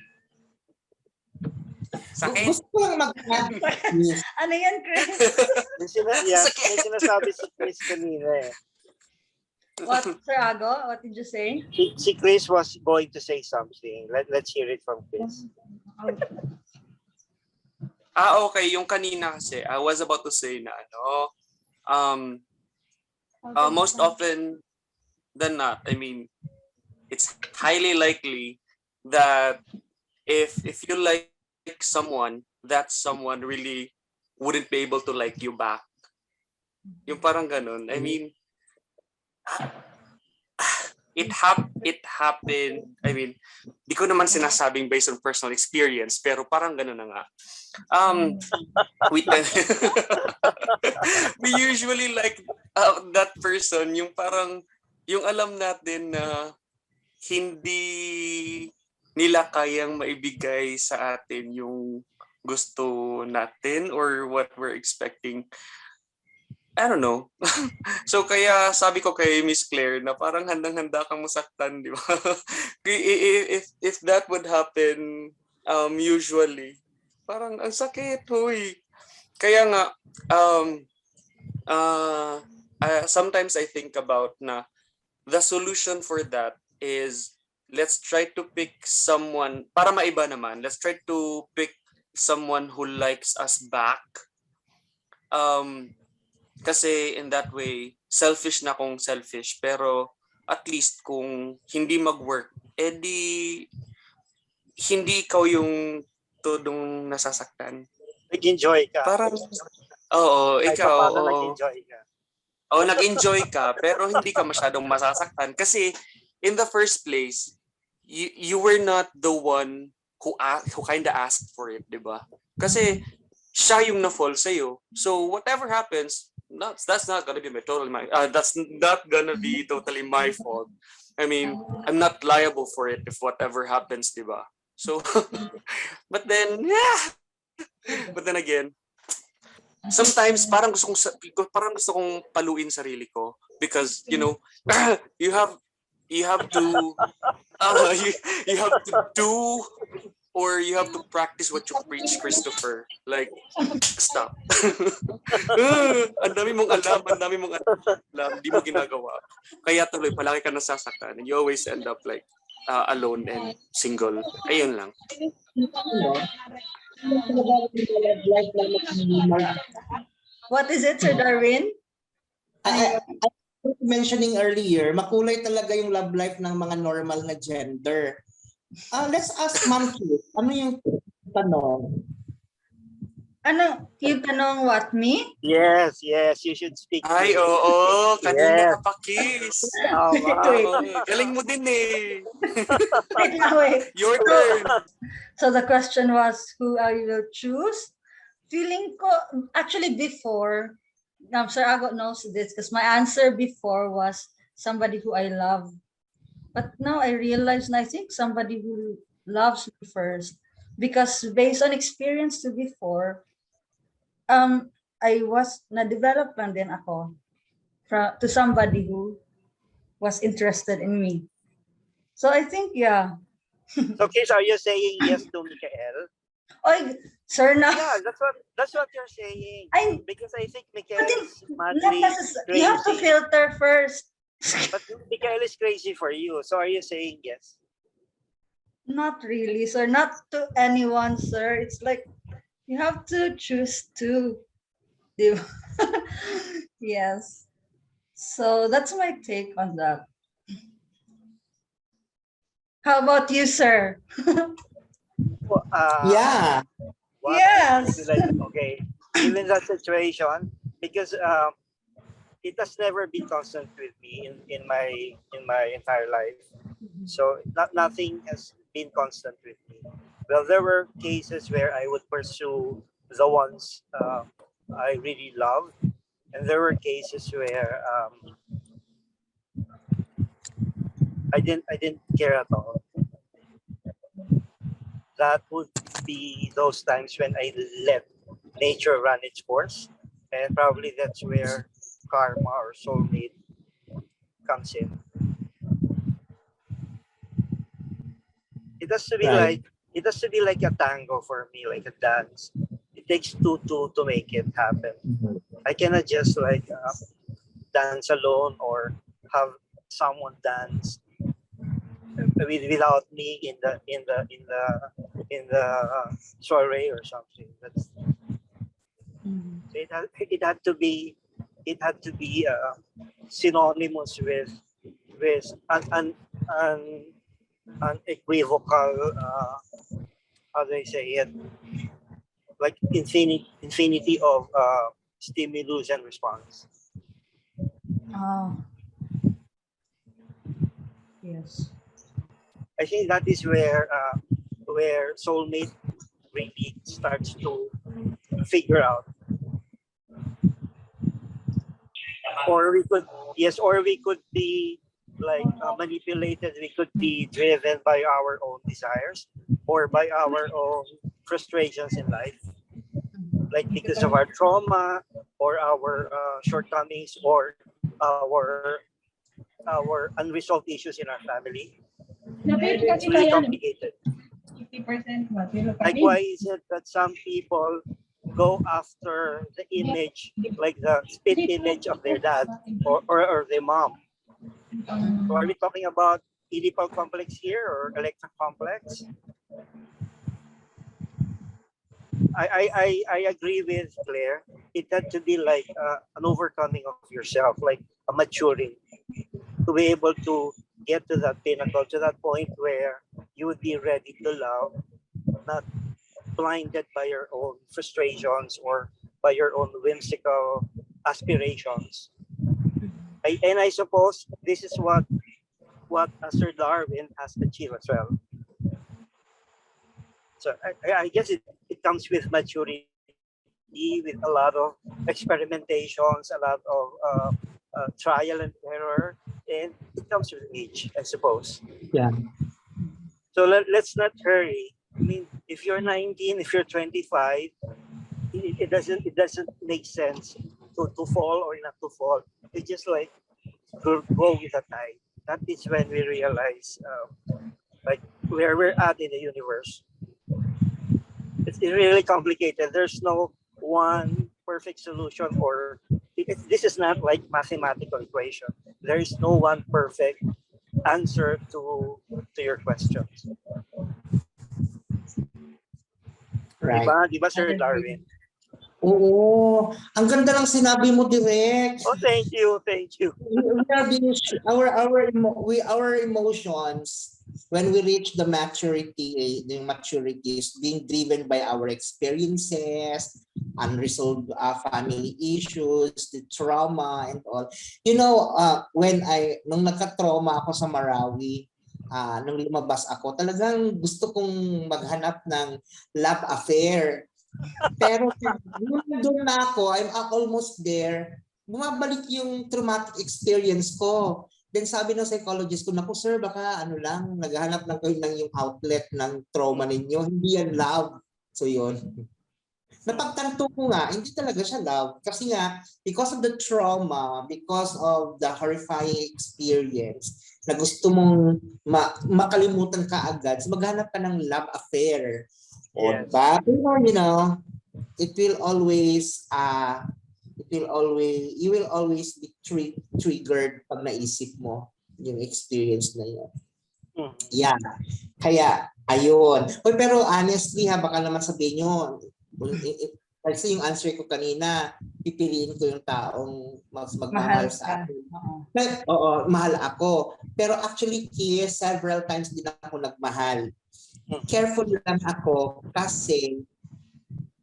Sakit. Gusto ko lang mag-add. Miss. Ano yan, Chris? May sinasabi si Chris kanina eh. What, Sir Ago? What did you say? Si Chris was going to say something. Let's hear it from Chris. Okay. Yung kanina kasi, I was about to say na most often than not, I mean, it's highly likely that if you like someone, that someone really wouldn't be able to like you back. Yung parang ganun. I mean, it happened. I mean, di ko naman sinasabing based on personal experience, pero parang ganun na nga. We we usually like that person, yung parang, yung alam natin na hindi nila kayang maibigay sa atin yung gusto natin or what we're expecting. I don't know. So kaya sabi ko kay Miss Claire na parang handang-handa kang masaktan, di ba? if that would happen usually, parang ang sakit, hoy. Kaya nga sometimes I think about na the solution for that is let's try to pick someone, para maiba naman, let's try to pick someone who likes us back. Kasi in that way, selfish na kung selfish, pero at least kung hindi mag-work, edi hindi ikaw yung todong nasasaktan. Nag-enjoy ka. Parang, oo, Kahit ikaw, paano oo. nag-enjoy ka. Oo, nag-enjoy ka, pero hindi ka masyadong masasaktan. Kasi in the first place, you were not the one who kind of asked for it, di ba? Kasi siya yung na-fall sa'yo. So whatever happens, that's not gonna be that's not gonna be totally my fault. I mean, I'm not liable for it if whatever happens, di ba? So, but then again, sometimes parang gusto kong paluin sarili ko because you know you have to you have to do or you have to practice what you preach, Christopher. Like, stop. Ang dami mong alam, hindi mo ginagawa. Kaya tuloy, palagi ka nasasaktan. And you always end up like alone and single. Ayun lang. What is it, Sir Darwin? I was mentioning earlier, makulay talaga yung love life ng mga normal na gender. Let's ask Ma'am Kate, ano yung tanong? Ano, yung tanong what, me? Yes, you should speak. Ay, oo. Kanina Yes. ka pa, Kiss. Wait. Galing mo din eh. Wait. Your turn. So the question was, who I will choose? Feeling ko, actually before, now Sir Ago knows this because my answer before was somebody who I love. But now I realize, and I think somebody who loves me first, because based on experience to before, I was na-develop lang din ako to somebody who was interested in me. So I think, yeah. So, Kiss, are you saying yes to Mikael? Oy, sir, na. Yeah, that's what you're saying. Because I think Mikael But is madly you have to crazy. filter first. But Mikael is crazy for you. So, are you saying yes? Not really, sir. Not to anyone, sir. It's like you have to choose two. Yes. So that's my take on that. How about you, sir? Well, Yeah. what Yes. like, okay, given that situation, because it has never been constant with me in my entire life. So nothing has been constant with me. Well, there were cases where I would pursue the ones I really loved, and there were cases where I didn't care at all. That would be those times when I let nature run its course, and probably that's where karma or soulmate comes in. It has to be Right. like it has to be like a tango for me, like a dance. It takes two to make it happen. Mhm. I cannot just like dance alone or have someone dance without me in the soiree or something. That's Mhm. it had to be synonymous with an unequivocal how do I say it, like infinity of stimulus and response. Oh, yes. I think that is where soulmate really starts to figure out. Or we could, yes, or we could be like manipulated. We could be driven by our own desires or by our own frustrations in life, like because of our trauma or our shortcomings or our unresolved issues in our family. Napil It's kasi really kaya, no? complicated. 50% material Like, kami. why is it that some people go after the image, like the spit image of their dad or their mom? So are we talking about Oedipal complex here or Electra complex? I agree with Claire. It had to be like an overcoming of yourself, like a maturing, to be able to get to that pinnacle, to that point where you would be ready to love, not blinded by your own frustrations or by your own whimsical aspirations. And I suppose this is what Sir Darwin has achieved as well. So I guess it comes with maturity, with a lot of experimentations, a lot of trial and error, and it comes with age, I suppose. Yeah. So let's not hurry. I mean, if you're 19, if you're 25, it doesn't make sense to fall or not to fall. You just like go with the tide. That is when we realize like where we're at in the universe. It's really complicated. There's no one perfect solution, or this is not like mathematical equation. There is no one perfect answer to your questions. Right. Di ba, I Sir Darwin? agree. Oo. Ang ganda ng sinabi mo, direct. Oh, thank you, thank you. We are being our emotions when we reach the maturity is being driven by our experiences, unresolved family issues, the trauma and all. Nung nagka-trauma ako sa Marawi, nung lumabas ako, talagang gusto kong maghanap ng love affair. Pero nung nandun na ako, I'm almost there, bumabalik yung traumatic experience ko. Then sabi ng psychologist ko, naku sir, baka naghahanap lang kayo ng yung outlet ng trauma ninyo. Hindi yan love. So yun. Napagtanto ko nga, hindi talaga siya love. Kasi nga, because of the trauma, because of the horrifying experience, na gusto mong makalimutan ka agad, so maghanap ka ng love affair. O, Yes. diba? Pero, it will always you will always be triggered pag naisip mo yung experience na yun. Yeah. Kaya ayun. Pero honestly baka naman sabihin nyo, kasi yung answer ko kanina, pipiliin ko yung taong magmahal Mahal sa ka. akin. Oo. Oo, mahal ako. Pero actually, several times din ako nagmahal. Careful lang ako kasi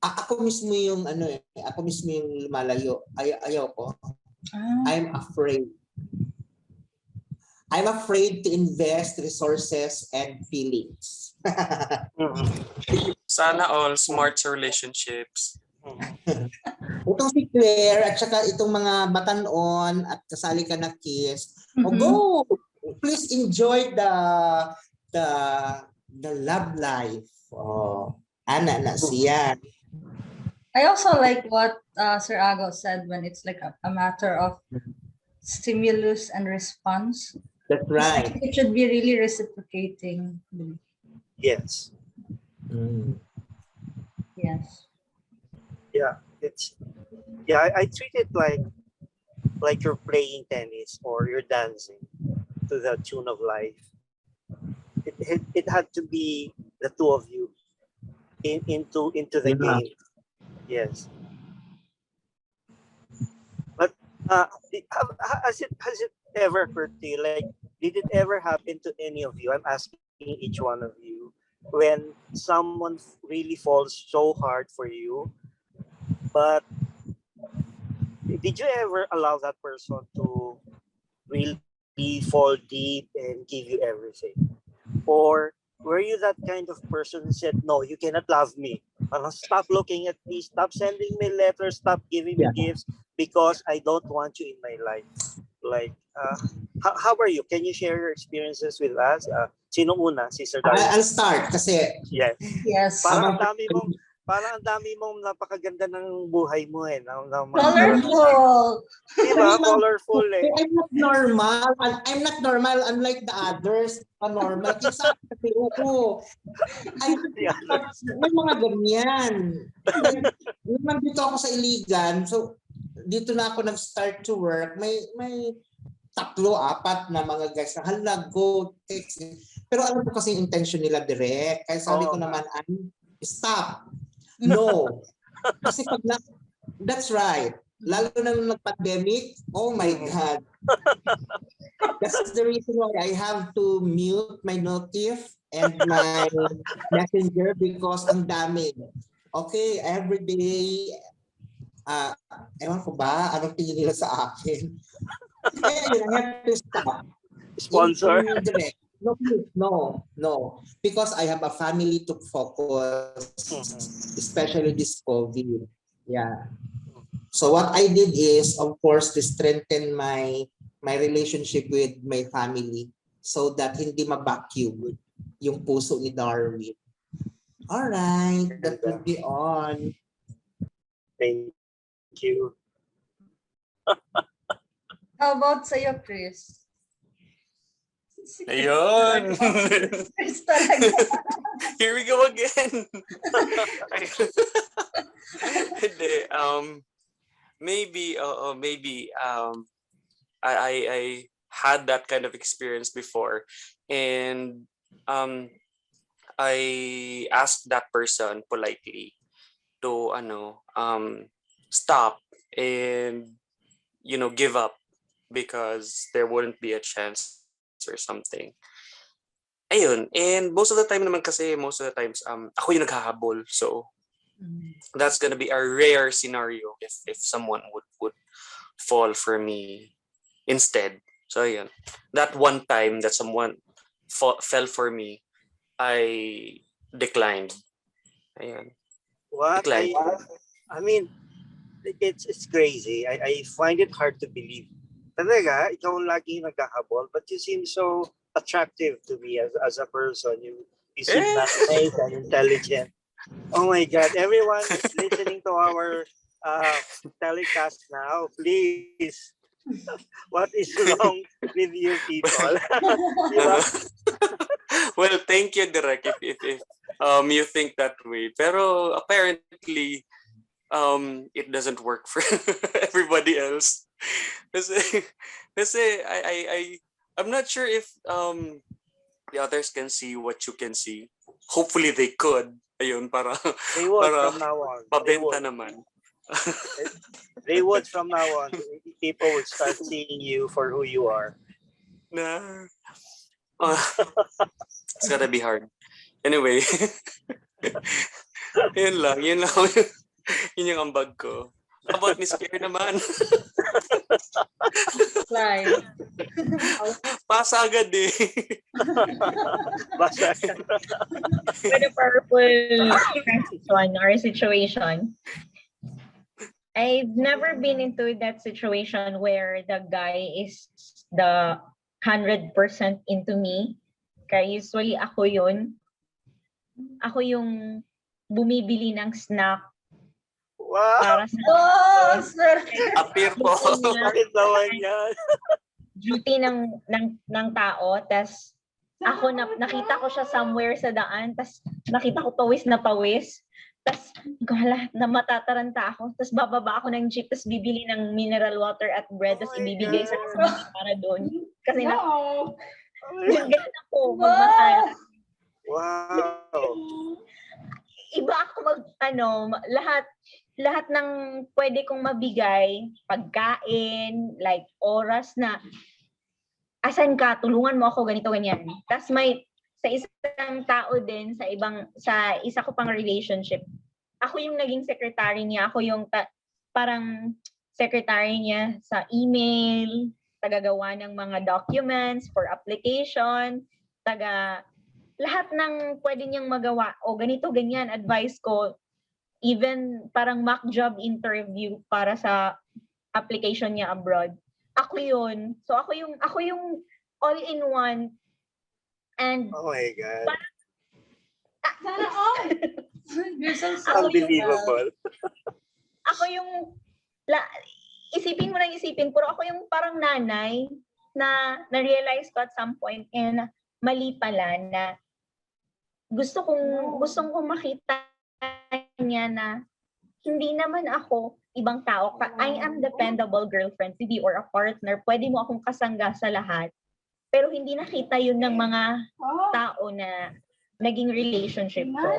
ako mismo yung lumalayo. Ayaw ko. I'm afraid. I'm afraid to invest resources and feelings. Sana all smart relationships. Itong si Claire at saka itong mga batanon at kasali ka na kiss, go! Please enjoy the the love life. Oh, ana na siya. I also like what Sir Ago said when it's like a matter of stimulus and response. That's It's like right. it should be really reciprocating. Yes. Yes. Yeah. I treat it like you're playing tennis or you're dancing to the tune of life. It had to be the two of you into the Yeah. game. Yes. But has it ever occurred to you, like, did it ever happen to any of you? I'm asking each one of you, when someone really falls so hard for you, but did you ever allow that person to really fall deep and give you everything? Or were you that kind of person who said, no, you cannot love me? Stop looking at me, stop sending me letters, stop giving me Yeah. gifts because I don't want you in my life. Like, how are you? Can you share your experiences with us? Sino una? Si Sir Darwin. I'll start kasi Yes. Yes. Parang habang ang dami mong napakaganda ng buhay mo eh. Colorful. Diba? Colorful eh. I'm not normal. I'm not normal unlike the others. Normal. Kasi ako. May mga ganyan. Nung nandito ako sa Iligan, so dito na ako nag-start to work, may 3-4 na mga guys na hala, go, text. Pero alam ko kasi yung intention nila direct. Kaya sabi ko naman, stop. No. Kasi that's right. Lalo na nung nag-pandemic, oh my God. That's the reason why I have to mute my notif and my messenger because ang dami. Okay, every day, ewan ko ba, anong tingin nila sa akin? Kaya yun, I have to stop. Sponsor? Direct. No. Because I have a family to focus, especially this COVID. Yeah. So what I did is, of course, to strengthen my relationship with my family so that hindi ma-vacuum yung puso ni Darwin. All right, that would be all. Thank you. How about sa'yo, Chris? Ayun. Chris talaga. Here we go again. Hindi, maybe I had that kind of experience before, and I asked that person politely to stop and give up because there wouldn't be a chance or something. Ayun, and most of the times ako yung naghahabol, so that's gonna be a rare scenario if someone would fall for me instead. So ayun, that one time that someone fell for me, I declined. Ayun. What? Declined. I mean, it's crazy. I find it hard to believe. Talaga, ikaw lagi naghahabol, but you seem so attractive to me as a person. You seem nice and intelligent. Oh my God! Everyone is listening to our telecast now. Please, what is wrong with you people? Well, thank you, Direk, if you think that way. Pero apparently, it doesn't work for everybody else. Kasi I'm not sure if the others can see what you can see. Hopefully they could. Ayun, para They would para from now on. pabenta naman. They would from now on. People would start seeing you for who you are. Na it's gonna be hard. Anyway, yun lang. Yun yung ambag ko. How about Miss Claire naman? Fly. Pasa agad eh. Basta. With a powerful transition or situation. I've never been into that situation where the guy is the 100% into me. Kaya usually ako yun. Ako yung bumibili ng snack Wow! para sa Oh, sir. Appear po. Bakit naman yan? duty ng tao. Tas ako nakita ko siya somewhere sa daan. Tas nakita ko pawis na pawis. Tas hala, na matataranta ako. Tas bababa ako ng jeep. Tas bibili ng mineral water at bread. Tas Oh my ibibigay sa God. kanya para doon. Kasi No. ganun ako Wow. magmahal. Wow! Iba ako lahat ng pwede kong mabigay, pagkain, like oras na asan ka, tulungan mo ako ganito ganyan. Tapos may sa isang tao din sa isa ko pang relationship. Ako yung naging secretary niya, ako yung parang secretary niya sa email, tagagawa ng mga documents for application, lahat ng pwede niyang magawa. O ganito, ganyan, advice ko. Even parang mock job interview para sa application niya abroad. Ako yun. So ako yung all-in-one. And Oh my God. Sana all. You're so sorry. Unbelievable. ako yung, isipin mo lang isipin, pero ako yung parang nanay na na-realize ko at some point and mali pala na gustong kong makita niya na hindi naman ako ibang tao. I am dependable girlfriend to be or a partner. Pwede mo akong kasangga sa lahat. Pero hindi nakita yun ng mga Oh. tao na naging relationship ko.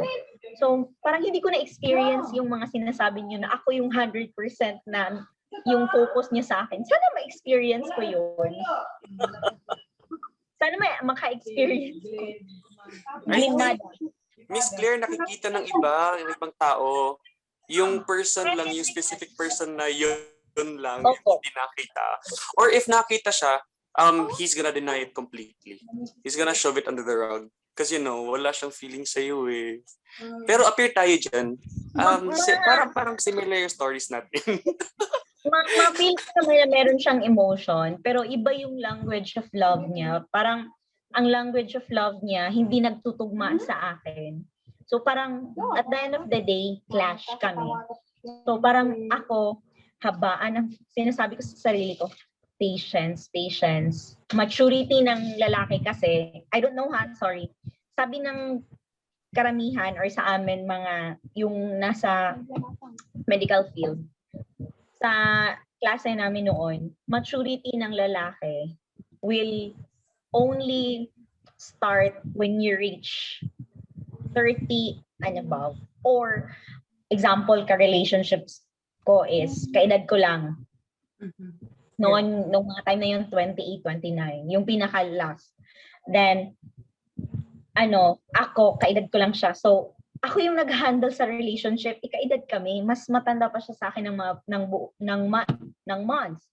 So, parang hindi ko na-experience yung mga sinasabi niyo na ako yung 100% na yung focus niya sa akin. Sana ma-experience ko yun. Sana maka-experience ko. Ay, Glimad. Miss Claire, nakikita ng ibang tao, yung person lang, yung specific person na yun lang, yung Opo. hindi nakita. Or if nakita siya, he's gonna deny it completely. He's gonna shove it under the rug. Kasi wala siyang feeling sa'yo eh. Pero appear tayo dyan. Parang similar yung stories natin. Ma-feel ko naman na meron siyang emotion, pero iba yung language of love niya. Parang ang language of love niya hindi nagtutugma sa akin. So parang at the end of the day, clash kami. So parang ako, sinasabi ko sa sarili ko, patience. Maturity ng lalaki kasi, I don't know sorry. Sabi ng karamihan or sa amin mga yung nasa medical field, sa klase namin noon, maturity ng lalaki will only start when you reach 30 and above. Or, example, ka-relationships ko is, kaedad ko lang. Nung mga time na yun, 28, 29. Yung pinaka-last. Then, ako, kaedad ko lang siya. So, ako yung nag-handle sa relationship. Ikaedad kami. Mas matanda pa siya sa akin ng months.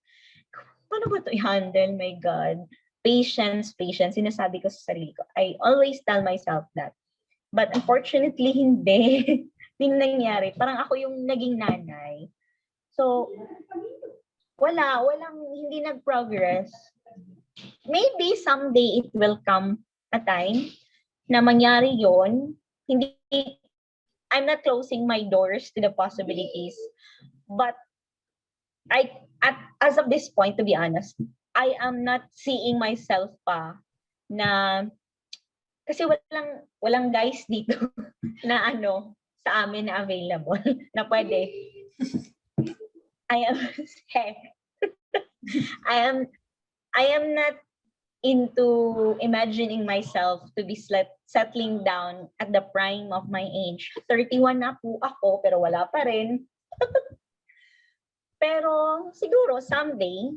Paano ba ito i-handle? My God. Patience. Sinasabi ko sa sarili ko. I always tell myself that. But unfortunately, hindi. Hindi nangyari. Parang ako yung naging nanay. So, hindi nag-progress. Maybe someday it will come a time na mangyari yon. I'm not closing my doors to the possibilities. But as of this point, to be honest, I am not seeing myself pa na kasi walang guys dito na sa amin na available na pwede. I am not into imagining myself to be settling down at the prime of my age. 31 na po ako pero wala pa rin. Pero siguro someday,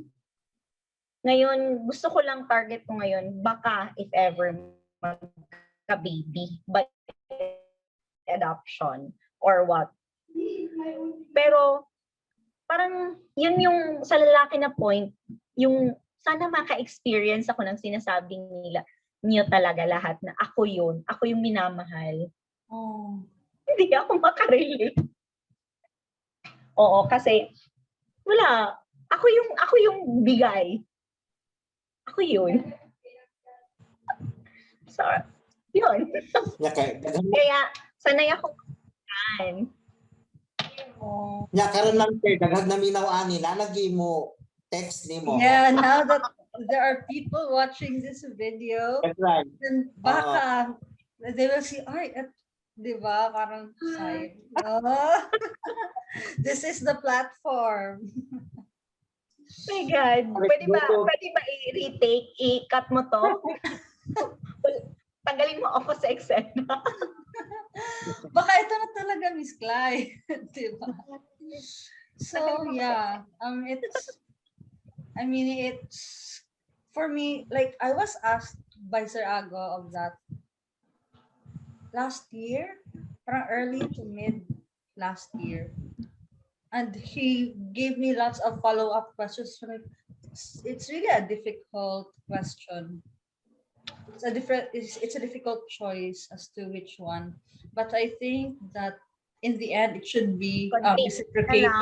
ngayon gusto ko lang target ko ngayon, baka if ever magka-baby, but adoption or what. Pero parang yun yung sa lalaki na point, yung sana maka-experience ako ng sinasabing niyo talaga lahat na ako yung minamahal. Oh. Hindi ako makarelate. Oo, kasi wala. Ako yung bigay. Ako yun. So, yun. Nya kay Kaya, sanay ako kan. Oh. nya karon man sir daghang naminaw ani lalagi mo text nimo. Yeah, now that there are people watching this video, That's right. then baka they will see, ay, di ba? Parang side. Oh. This is the platform. My God. Pwede ba i-retake? I-cut mo to? Tanggalin mo ako sa Excel. Baka ito na talaga, Miss Clyde. Di ba? So, yeah. It's, for me, like, I was asked by Sir Ago of that last year, parang early to mid last year. And he gave me lots of follow-up questions. It's really a difficult question. It's a difficult choice as to which one. But I think that in the end, it should be reciprocated.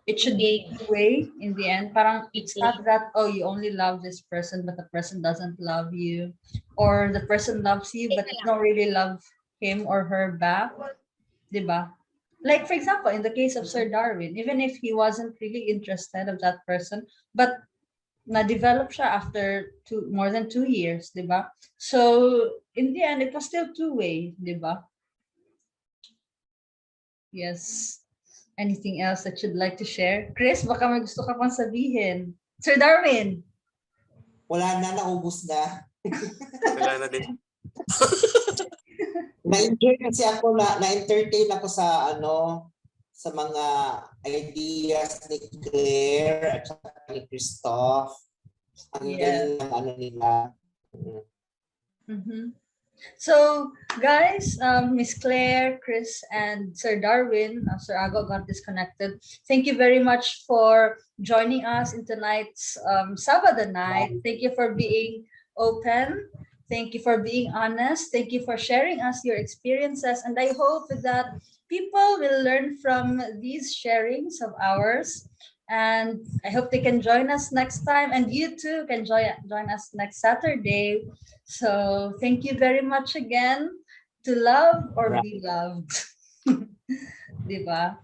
It should be two-way in the end. Parang it's not that, oh, you only love this person, but the person doesn't love you. Or the person loves you, but you don't really love him or her back. Diba? Like, for example, in the case of Sir Darwin, even if he wasn't really interested of that person, but na-develop siya after more than 2 years, diba? So, in the end, it was still two-way, diba? Yes. Anything else that you'd like to share? Chris, baka may gusto ka pang sabihin. Sir Darwin. Wala na, naubos na. Wala na din. Na-enjoy kasi ako na-entertain ako sa sa mga ideas ni Claire at saka ni Christoph. Ang galing ng nila. Mm-hmm. So, guys, Miss Claire, Chris, and Sir Darwin, Sir Ago got disconnected. Thank you very much for joining us in tonight's Sabado night. Thank you for being open. Thank you for being honest. Thank you for sharing us your experiences. And I hope that people will learn from these sharings of ours. And I hope they can join us next time. And you too can join us next Saturday. So thank you very much again. To love or be loved. Diba?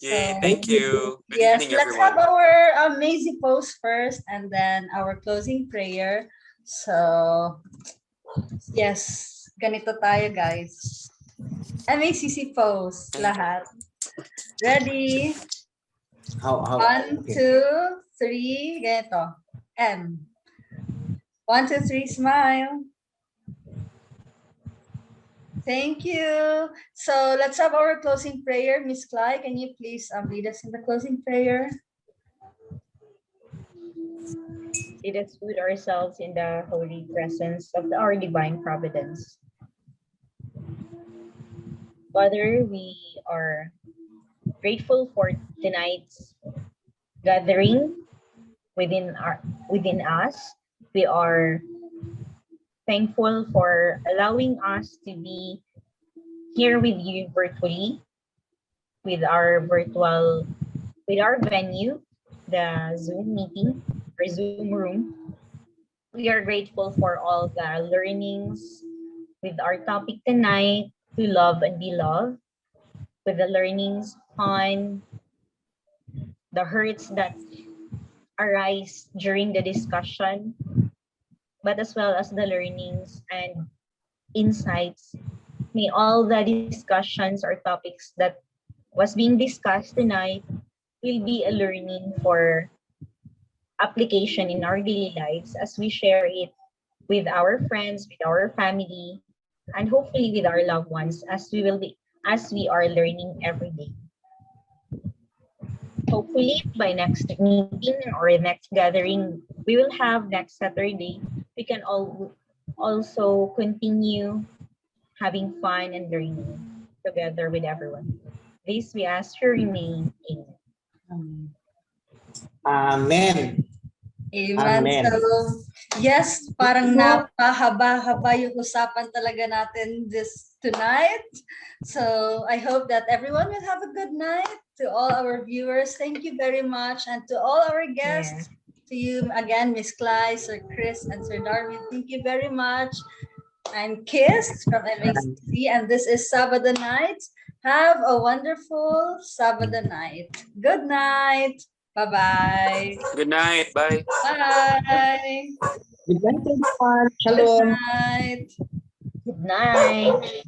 Yay, So, thank you. Good yes, evening, let's have everyone. our amazing post first and then our closing prayer. So, yes, ganito tayo, guys. MACC pose, lahat. Ready? How? 1, 2, 3, ganito. M. 1, 2, 3, smile. Thank you. So let's have our closing prayer. Miss Clyde, can you please lead us in the closing prayer? Let us put ourselves in the holy presence of our divine providence. Father, we are grateful for tonight's gathering within us. We are thankful for allowing us to be here with you virtually with our venue, the Zoom meeting or Zoom room. We are grateful for all the learnings with our topic tonight, to love and be loved, with the learnings on the hurts that arise during the discussion, but as well as the learnings and insights. May all the discussions or topics that was being discussed tonight will be a learning for application in our daily lives as we share it with our friends, with our family, and hopefully with our loved ones as we are learning every day. Hopefully by next meeting or next gathering we will have next Saturday, we can also continue having fun and learning together with everyone. This we ask to remain. Amen. Amen. Amen. Amen. So, yes, parang napahaba-haba yung usapan talaga natin this tonight. So, I hope that everyone will have a good night. To all our viewers, thank you very much. And to all our guests, to you again, Miss Cly, Sir Chris, and Sir Darwin, thank you very much. I'm Kiss from MACC, and this is Sabado Night. Have a wonderful Sabado night. Good night. Bye-bye. Good night. Bye. Bye. Good night, everyone. Good Shalom. night. Good night.